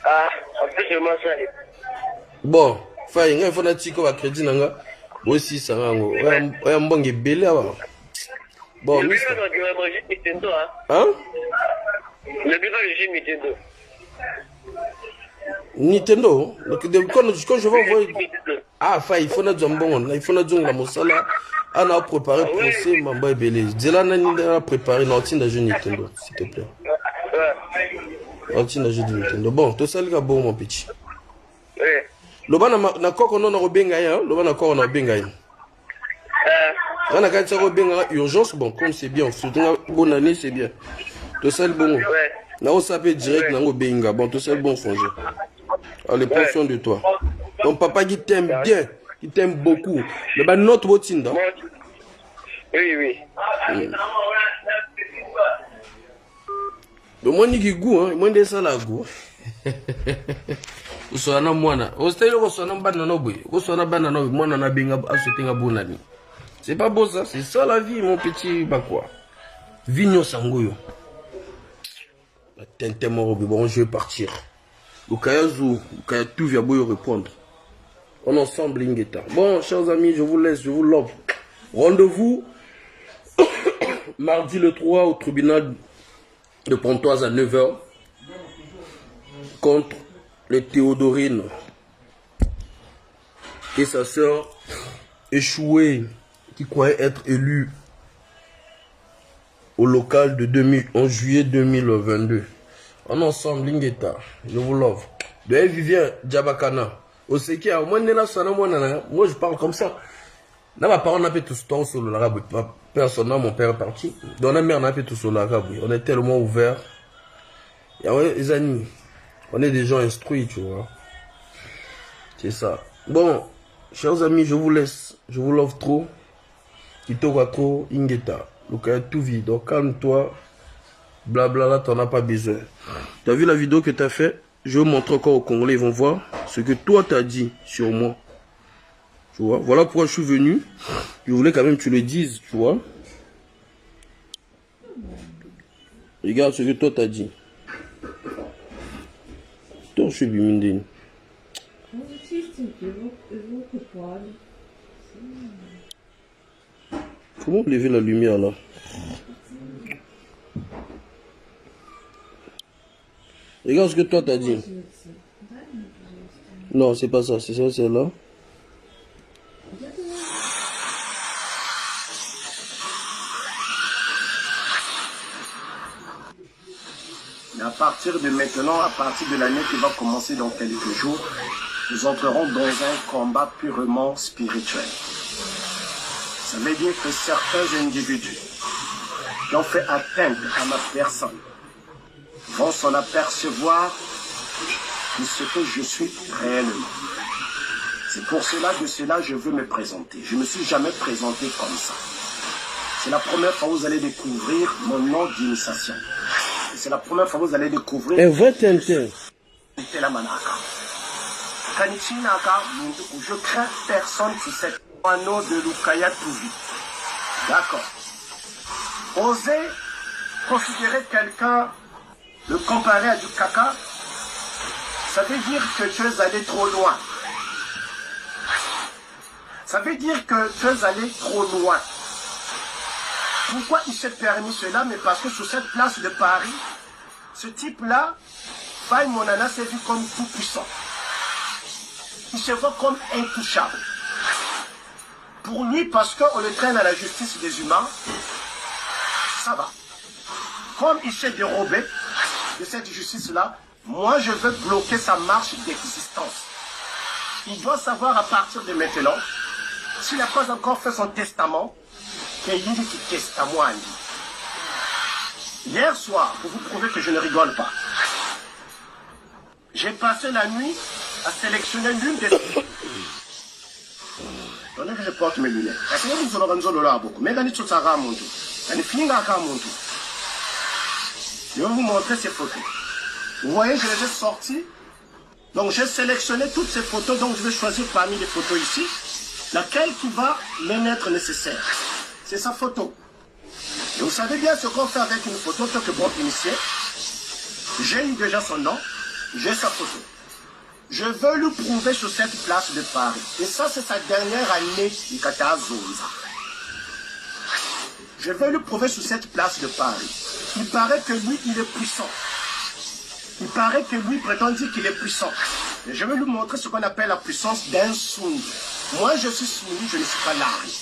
Ah, en plus de moi, ça. Bon, Faye, il faut que tu aies un crédit. Aussi, ça va. Il y a un bon belé. Bon, le mister. bureau de jeu Nintendo, Hein? Le bureau de jeu Nintendo. Nintendo? Quand je vais envoyer. Nintendo. Ah, Faye, il faut que tu aies un bon. Il faut que tu aies un bon salaire. On a préparé pour procès, Mamba et Belé. Dis-là, on a préparé l'antine de jeu Nintendo, s'il te plaît. L'antine de jeu Nintendo. Bon, tout ça, c'est bon, mon petit. Oui. Le ban na koko non na robenga ya, le ban na koko na benga ya. On a quand ça robenga urgence, bon, comme c'est bien, surtout bonne année, c'est bien. Tout ça, le bon. Ouais. Na on s'appelle direct na robenga. Bon, tout ça, le bon, frangé. Allez, prends soin de toi. Ton papa qui t'aime bien. Il t'aime beaucoup. Le ban notre botinda. Oui, oui. Le moins qui goût, hein, moins de ça la goût. Usona mwana. Ostelo kosona bana no boy. Kosona bana no mwana na benga asotenga bonani. C'est pas beau ça, c'est ça la vie mon petit bakwa. Vigno sangoyo. La tente mort bon, je vais partir. Le Kayazu, Kaya tout vient boy répondre. On ensemble Ingeta. Bon, chers amis, je vous laisse, je vous love. Rendez-vous mardi le 3 au tribunal de Pontoise à 9h contre le Théodorine et sa sœur échouée qui croyait être élue au local de en juillet 2022. En ensemble, Lingeta, je vous love. De Vivien Djabakana. Au Sekia, moi je parle comme ça. Là, ma parole n'a pas tout ce temps sur l'arabe. Personne, mon père est parti. Dans la mère, n'a pas tout sur l'arabe. On est tellement ouvert. Et ouais, les amis, on est des gens instruits, tu vois. C'est ça. Bon, chers amis, je vous laisse. Je vous love trop. Kitoko Ingeta. Donc, il y a tout vide. Donc, calme-toi. Blabla, là, t'en as pas besoin. Tu as vu la vidéo que tu as fait? Je vais montrer encore aux Congolais. Ils vont voir ce que toi, tu as dit sur moi. Tu vois, voilà pourquoi je suis venu. Je voulais quand même que tu le dises, tu vois. Regarde ce que toi, tu as dit. Toi, je suis Bimindine. Comment lever la lumière là? Regarde ce que toi t'as dit. Non, c'est pas ça, c'est ça, c'est là. Et à partir de maintenant, à partir de l'année qui va commencer dans quelques jours, nous entrerons dans un combat purement spirituel. Ça veut dire que certains individus qui ont fait atteinte à ma personne vont s'en apercevoir de ce que je suis réellement. C'est pour cela, je veux me présenter. Je ne me suis jamais présenté comme ça. C'est la première fois que vous allez découvrir mon nom d'initiation. C'est la première fois que vous allez découvrir... Un vrai Tintin. Je crains personne sur cet anneau de Lukaya Touvi. D'accord. Oser considérer quelqu'un, le comparer à du caca, ça veut dire que tu es allé trop loin. Ça veut dire que tu es allé trop loin. Pourquoi il s'est permis cela? Mais parce que sur cette place de Paris, ce type-là, Faye Monana s'est vu comme tout puissant. Il se voit comme intouchable. Pour lui, parce qu'on le traîne à la justice des humains, ça va. Comme il s'est dérobé de cette justice-là, moi je veux bloquer sa marche d'existence. Il doit savoir à partir de maintenant, s'il n'a pas encore fait son testament, qu'il y a qui testament à lui. Hier soir, pour vous prouver que je ne rigole pas, j'ai passé la nuit à sélectionner l'une des... Donnez que je porte mes lunettes. Je vais vous montrer ces photos. Vous voyez, je les ai sorties. Donc j'ai sélectionné toutes ces photos. Donc je vais choisir parmi les photos ici, laquelle qui va m'être nécessaire. C'est sa photo. Et vous savez bien ce qu'on fait avec une photo, tant que bon initié. J'ai eu déjà son nom. J'ai sa photo. Je veux lui prouver sur cette place de Paris. Et ça, c'est sa dernière année de Kata Zonza. Je veux lui prouver sur cette place de Paris. Il paraît que lui, il est puissant. Il paraît que lui prétend dire qu'il est puissant. Et je vais lui montrer ce qu'on appelle la puissance d'un Sunni. Moi, je suis Sunni, je ne suis pas Lari.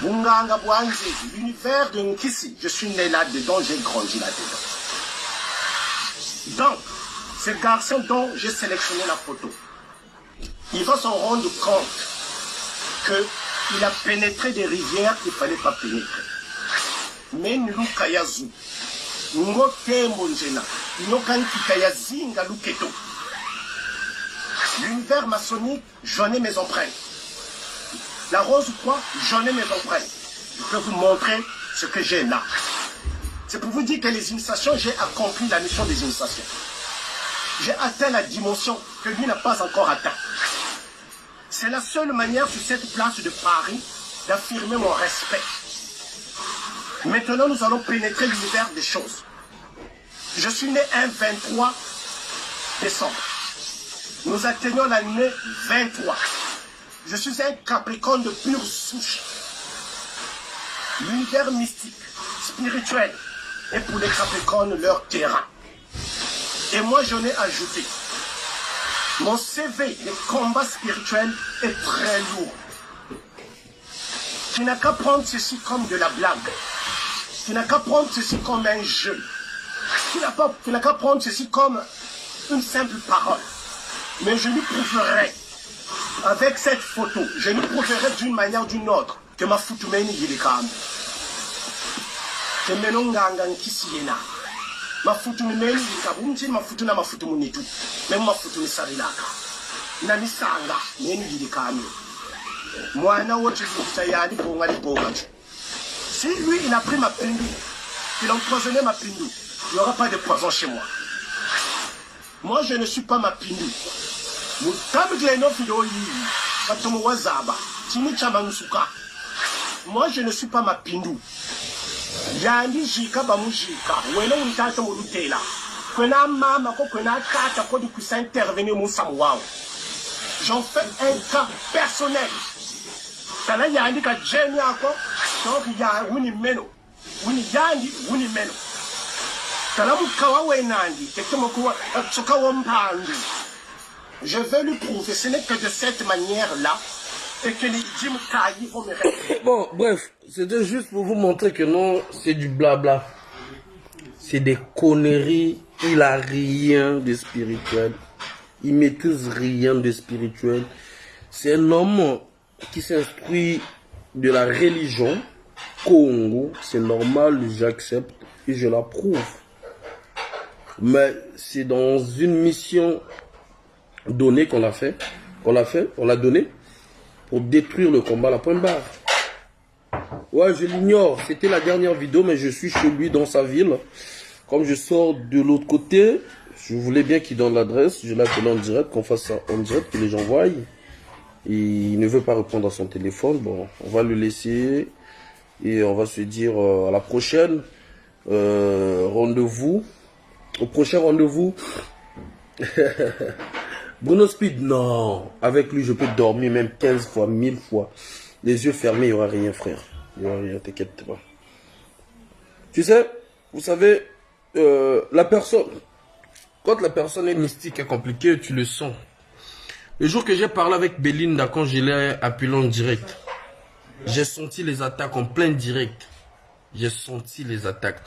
Bunganga Bwanzi, l'univers de Nkisi, je suis né là-dedans, j'ai grandi là-dedans. Donc, ce garçon dont j'ai sélectionné la photo, il va s'en rendre compte qu'il a pénétré des rivières qu'il ne fallait pas pénétrer. Mais Nlukayazu, Ngote Monjena, Nokankitayazinga Luketo. L'univers maçonnique, j'en ai mes empreintes. La rose quoi, j'en ai mes empreintes. Je peux vous montrer ce que j'ai là. C'est pour vous dire que les initiations, j'ai accompli la mission des initiations. J'ai atteint la dimension que lui n'a pas encore atteint. C'est la seule manière sur cette place de Paris d'affirmer mon respect. Maintenant, nous allons pénétrer l'univers des choses. Je suis né un 23 décembre. Nous atteignons l'année 23. Je suis un Capricorne de pure souche. L'univers mystique, spirituel, est pour les Capricornes leur terrain. Et moi, j'en ai ajouté. Mon CV de combat spirituel est très lourd. Tu n'as qu'à prendre ceci comme de la blague. Tu n'as qu'à prendre ceci comme un jeu. Tu n'as qu'à prendre ceci comme une simple parole. Mais je lui prouverai, avec cette photo, je lui prouverai d'une manière ou d'une autre que ma foutumeni yilikam. Que menonganga nkisiyena. Ma foutumeni yilikabumti, ma foutuna ma foutumunitu. Même ma foutuni sarilaka. Nanisanga, neni yilikam. Mwana wote yali bonga li bonga. Si lui, il a pris ma pindu, il a empoisonné ma pindu, il n'y aura pas de poison chez moi. Moi, je ne suis pas ma pindu. Moi, je ne suis pas ma pindu. Yandi jika bamujika, wena unitata mulutela. Kwena mama ko kwena tata ko di kusa intervenir mon samwao. J'en fais un cas personnel. Tala yandi ka jeni ako, donc ya wini meno. Wini yandi, wini meno. Tala mukawa wenandi, ketemo kuwa tsukawa mpandu. Je veux lui prouver, ce n'est que de cette manière-là, et que les Jim Kayi vont me répondre. Bon, bref, c'était juste pour vous montrer que non, c'est du blabla. C'est des conneries. Il a rien de spirituel. Il maîtrise rien de spirituel. C'est un homme qui s'instruit de la religion Congo. C'est normal, j'accepte et je l'approuve. Mais c'est dans une mission donnée qu'on l'a fait. On l'a donné pour détruire le combat à la point barre. Ouais, je l'ignore. C'était la dernière vidéo, mais je suis chez lui dans sa ville. Comme je sors de l'autre côté, je voulais bien qu'il donne l'adresse. Je l'appelle en direct, qu'on fasse ça en direct, que les gens voient. Il ne veut pas répondre à son téléphone. Bon, on va le laisser. Et on va se dire à la prochaine. Rendez-vous. Au prochain rendez-vous. Bruno Speed, non. Avec lui, je peux dormir même 15 fois, 1000 fois. Les yeux fermés, il n'y aura rien, frère. Il n'y aura rien, t'inquiète pas. Tu sais, vous savez, la personne, quand la personne est mystique et compliquée, tu le sens. Le jour que j'ai parlé avec Belinda, quand je l'ai appelé en direct, j'ai senti les attaques en plein direct. J'ai senti les attaques.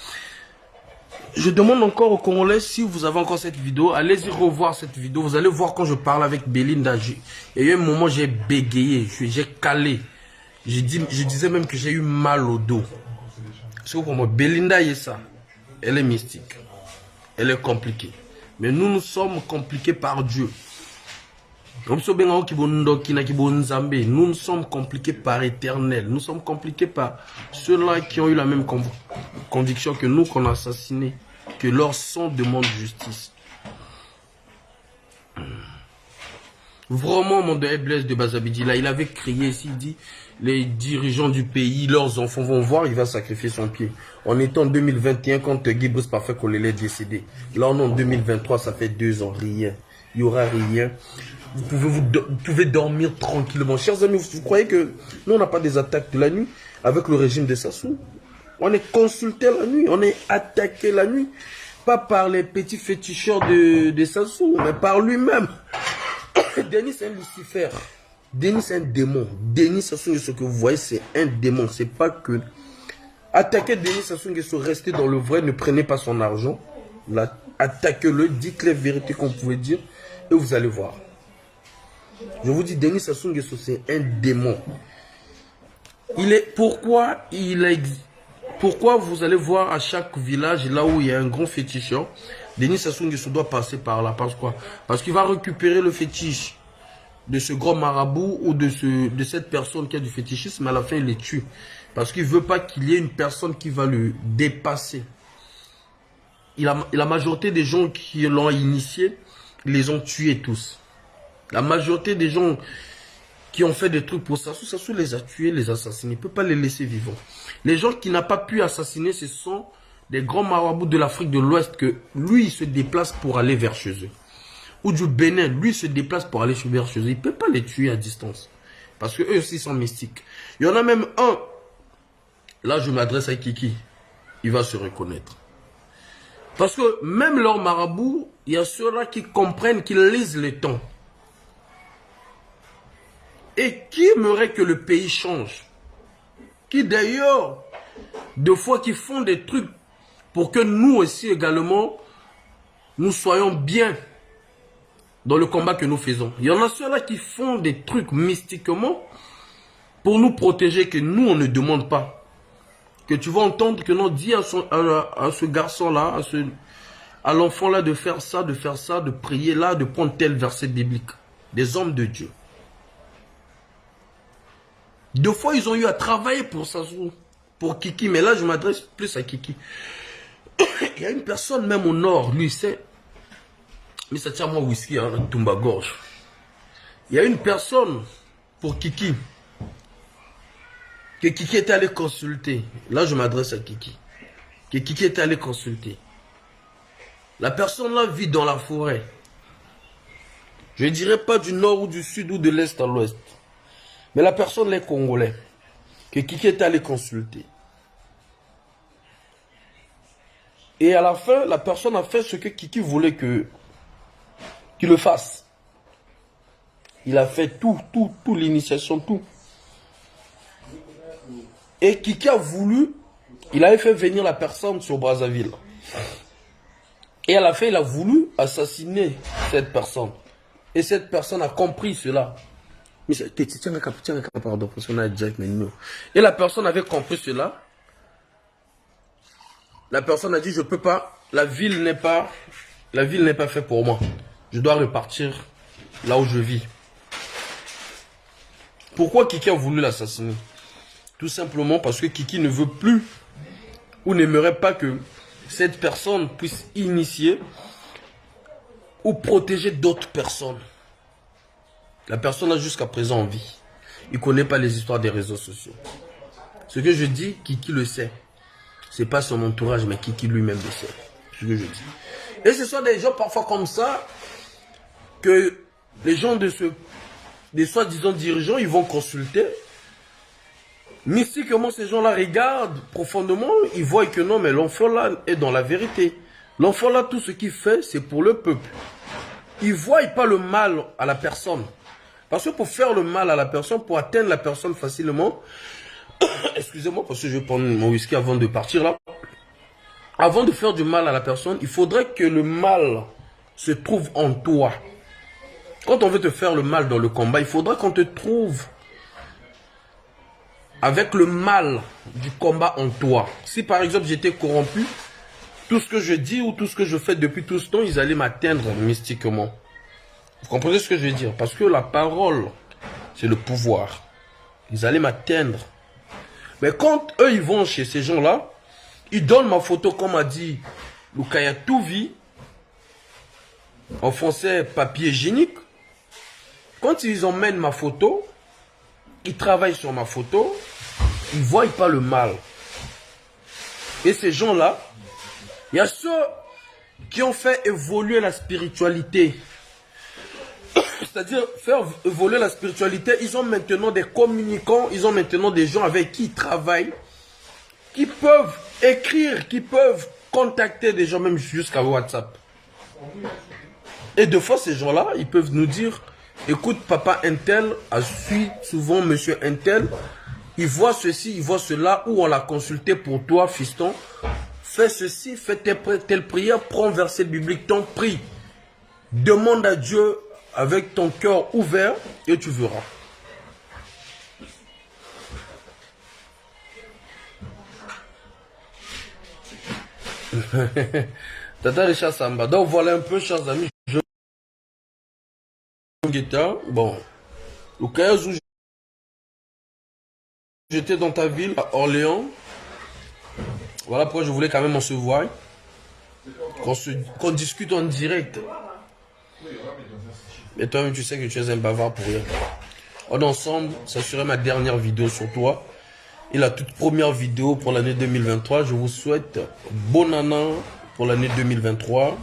Je demande encore aux Congolais, si vous avez encore cette vidéo, allez-y revoir cette vidéo. Vous allez voir quand je parle avec Belinda. Il y a eu un moment, j'ai bégayé, j'ai calé. Je disais même que j'ai eu mal au dos. Parce que pour moi, Belinda est ça. Elle est mystique. Elle est compliquée. Mais nous, nous sommes compliqués par Dieu. Nous sommes compliqués par Éternel. Nous sommes compliqués par ceux-là qui ont eu la même conviction que nous, qu'on a assassiné, que leur sang demande justice. Vraiment, mon Blaise de Bazabidi, là, il avait crié ici, il dit, les dirigeants du pays, leurs enfants vont voir, il va sacrifier son pied. On est en 2021 quand Guy Brice Parfait Kolele est décédé. Là, on est en 2023, ça fait 2 ans, rien. Il n'y aura rien. Vous pouvez dormir tranquillement. Chers amis, vous croyez que nous, on n'a pas des attaques de la nuit avec le régime de Sassou? On est consulté la nuit, on est attaqué la nuit. Pas par les petits féticheurs de Sassou, mais par lui-même. Denis, c'est un Lucifer. Denis, c'est un démon. Denis Sassou Nguesso, ce que vous voyez, c'est un démon. C'est pas que... Attaquez Denis Sassou Nguesso, restez dans le vrai, ne prenez pas son argent. Attaquez-le, dites les vérités qu'on pouvait dire, et vous allez voir. Je vous dis, Denis Sassou Nguesso, c'est un démon. Pourquoi vous allez voir à chaque village, là où il y a un grand féticheur, Denis Sassou Nguesso doit passer par là. Parce quoi? Parce qu'il va récupérer le fétiche de ce grand marabout ou de cette personne qui a du fétichisme, mais à la fin il les tue. Parce qu'il ne veut pas qu'il y ait une personne qui va le dépasser. La majorité des gens qui l'ont initié, ils les ont tués tous. La majorité des gens qui ont fait des trucs pour Sassou, Sassou les a tués, les assassinés. Il ne peut pas les laisser vivants. Les gens qui n'ont pas pu assassiner, ce sont des grands marabouts de l'Afrique de l'Ouest que lui, il se déplace pour aller vers chez eux. Ou du Bénin, lui, il se déplace pour aller vers chez eux. Il ne peut pas les tuer à distance. Parce qu'eux aussi sont mystiques. Il y en a même un. Là, je m'adresse à Kiki. Il va se reconnaître. Parce que même leurs marabouts, il y a ceux-là qui comprennent, qui lisent le temps. Et qui aimerait que le pays change? Qui d'ailleurs, des fois, qui font des trucs pour que nous aussi également, nous soyons bien dans le combat que nous faisons. Il y en a ceux-là qui font des trucs mystiquement pour nous protéger, que nous, on ne demande pas. Que tu vas entendre que l'on dit à ce garçon-là, à l'enfant-là de faire ça, de prier là, de prendre tel verset biblique. Des hommes de Dieu. Deux fois, ils ont eu à travailler pour Sassou, pour Kiki, mais là, je m'adresse plus à Kiki. Il y a une personne, même au nord, lui, c'est... Mais ça tient moi whisky, hein, tombe à gorge. Il y a une personne, pour Kiki, que Kiki était allé consulter. Là, je m'adresse à Kiki. Que Kiki était allé consulter. La personne là vit dans la forêt. Je ne dirais pas du nord ou du sud ou de l'est à l'ouest. Mais la personne est congolais. Que Kiki est allé consulter. Et à la fin, la personne a fait ce que Kiki voulait qu'il le fasse. Il a fait tout, l'initiation, tout. Et Kiki a voulu, il avait fait venir la personne sur Brazzaville. Et à la fin, il a voulu assassiner cette personne. Et cette personne a compris cela. Et la personne avait compris cela. La personne a dit, je peux pas, la ville n'est pas faite pour moi. Je dois repartir là où je vis. Pourquoi Kiki a voulu l'assassiner? Tout simplement parce que Kiki ne veut plus ou n'aimerait pas que cette personne puisse initier ou protéger d'autres personnes. La personne a jusqu'à présent envie. Il ne connaît pas les histoires des réseaux sociaux. Ce que je dis, Kiki le sait. Ce n'est pas son entourage, mais Kiki lui-même le sait. Ce que je dis. Et ce sont des gens parfois comme ça que les gens des soi-disant dirigeants, ils vont consulter. Mystiquement, ces gens-là regardent profondément, ils voient que non, mais l'enfant là est dans la vérité. L'enfant là, tout ce qu'il fait, c'est pour le peuple. Ils ne voient pas le mal à la personne. Parce que pour faire le mal à la personne, pour atteindre la personne facilement, excusez-moi parce que je vais prendre mon whisky avant de partir là. Avant de faire du mal à la personne, il faudrait que le mal se trouve en toi. Quand on veut te faire le mal dans le combat, il faudra qu'on te trouve avec le mal du combat en toi. Si par exemple j'étais corrompu, tout ce que je dis ou tout ce que je fais depuis tout ce temps, ils allaient m'atteindre mystiquement. Vous comprenez ce que je veux dire? Parce que la parole, c'est le pouvoir. Ils allaient m'atteindre. Mais quand eux, ils vont chez ces gens-là, ils donnent ma photo, comme a dit Lukaya Touvi, en français, papier hygiénique. Quand ils emmènent ma photo, ils travaillent sur ma photo, ils ne voient pas le mal. Et ces gens-là, il y a ceux qui ont fait évoluer la spiritualité. C'est-à-dire faire évoluer la spiritualité, ils ont maintenant des communicants, ils ont maintenant des gens avec qui ils travaillent, qui peuvent écrire, qui peuvent contacter des gens même jusqu'à WhatsApp. Et deux fois, ces gens-là, ils peuvent nous dire, écoute, papa Intel a suivi souvent monsieur Intel, il voit ceci, il voit cela, ou on l'a consulté pour toi, fiston. Fais ceci, fais telle prière, prends verset biblique, ton prie. Demande à Dieu avec ton cœur ouvert et tu verras. Tata Richard Samba. Donc voilà un peu, chers amis. Bon, le cas où j'étais dans ta ville, à Orléans. Voilà pourquoi je voulais quand même on se voie. Qu'on discute en direct. Et toi-même, tu sais que tu es un bavard pour rien. On est ensemble, ça serait ma dernière vidéo sur toi. Et la toute première vidéo pour l'année 2023. Je vous souhaite bonne année pour l'année 2023.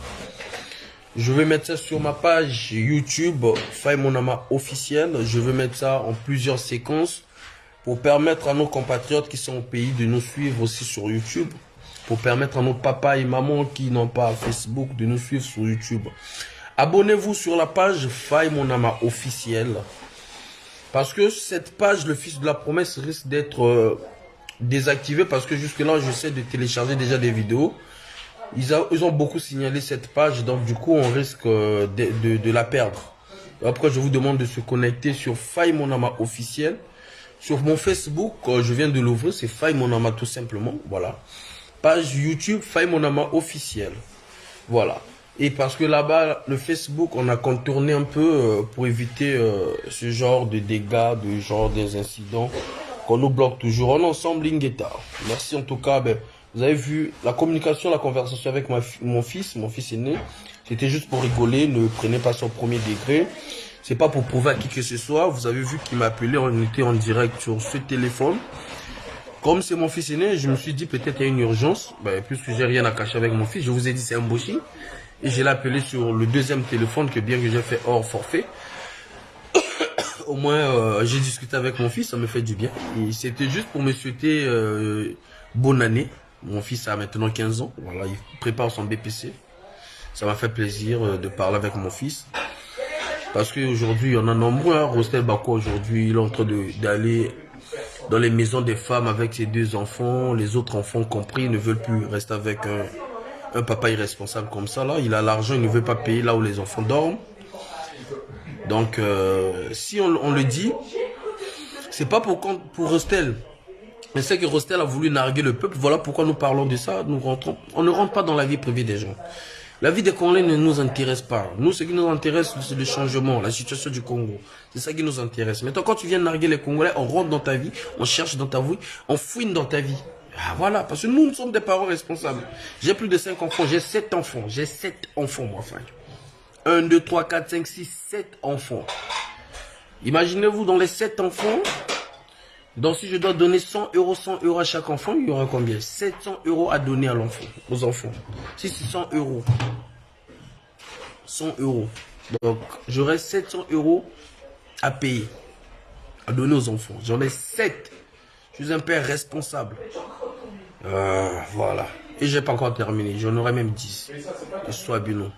Je vais mettre ça sur ma page YouTube, Faye Monama officiel. Je vais mettre ça en plusieurs séquences pour permettre à nos compatriotes qui sont au pays de nous suivre aussi sur YouTube. Pour permettre à nos papas et mamans qui n'ont pas Facebook de nous suivre sur YouTube. Abonnez-vous sur la page Faye Monama officiel. Parce que cette page, le Fils de la Promesse, risque d'être désactivée. Parce que jusque là, j'essaie de télécharger déjà des vidéos. Ils ont beaucoup signalé cette page. Donc du coup, on risque de la perdre. Après, je vous demande de se connecter sur Faye Monama officiel. Sur mon Facebook, je viens de l'ouvrir. C'est Faye Monama tout simplement. Voilà. Page YouTube Faye Monama officiel. Voilà. Et parce que là-bas, le Facebook, on a contourné un peu pour éviter ce genre de dégâts, de genre des incidents qu'on nous bloque toujours. On est ensemble, Lingeta. Merci en tout cas. Ben, vous avez vu la communication, la conversation avec mon fils aîné. C'était juste pour rigoler. Ne prenez pas ça au premier degré. C'est pas pour prouver à qui que ce soit. Vous avez vu qu'il m'a appelé. On était en direct sur ce téléphone. Comme c'est mon fils aîné, je me suis dit peut-être il y a une urgence. Ben, puisque j'ai rien à cacher avec mon fils, je vous ai dit c'est un bouchi. Et je l'ai appelé sur le deuxième téléphone que bien que j'ai fait hors forfait. Au moins, j'ai discuté avec mon fils, ça me fait du bien. Et c'était juste pour me souhaiter bonne année. Mon fils a maintenant 15 ans. Voilà, il prépare son BPC. Ça m'a fait plaisir de parler avec mon fils. Parce qu'aujourd'hui, il y en a nombreux. Hein. Rostel Bako, aujourd'hui, il est en train d'aller dans les maisons des femmes avec ses deux enfants. Les autres enfants compris ne veulent plus rester avec un papa irresponsable comme ça. Là, il a l'argent, il ne veut pas payer là où les enfants dorment. Donc, si on le dit, c'est pas pour Rostel. Mais c'est que Rostel a voulu narguer le peuple. Voilà pourquoi nous parlons de ça. On ne rentre pas dans la vie privée des gens. La vie des Congolais ne nous intéresse pas. Nous, ce qui nous intéresse, c'est le changement, la situation du Congo. C'est ça qui nous intéresse. Maintenant, quand tu viens narguer les Congolais, on rentre dans ta vie, on cherche dans ta vie, on fouine dans ta vie. Ah, voilà, parce que nous sommes des parents responsables. J'ai plus de 5 enfants, j'ai 7 enfants. J'ai 7 enfants, moi, enfin. 1, 2, 3, 4, 5, 6, 7 enfants. Imaginez-vous dans les 7 enfants, donc si je dois donner 100 euros à chaque enfant, il y aura combien? 700 euros à donner à l'enfant, aux enfants. Si c'est 100 euros. 100 euros. Donc, j'aurai 700 euros à payer, à donner aux enfants. J'en ai 7. Je suis un père responsable. Voilà. Et j'ai pas encore terminé. J'en aurai même 10. Que ce soit Bino.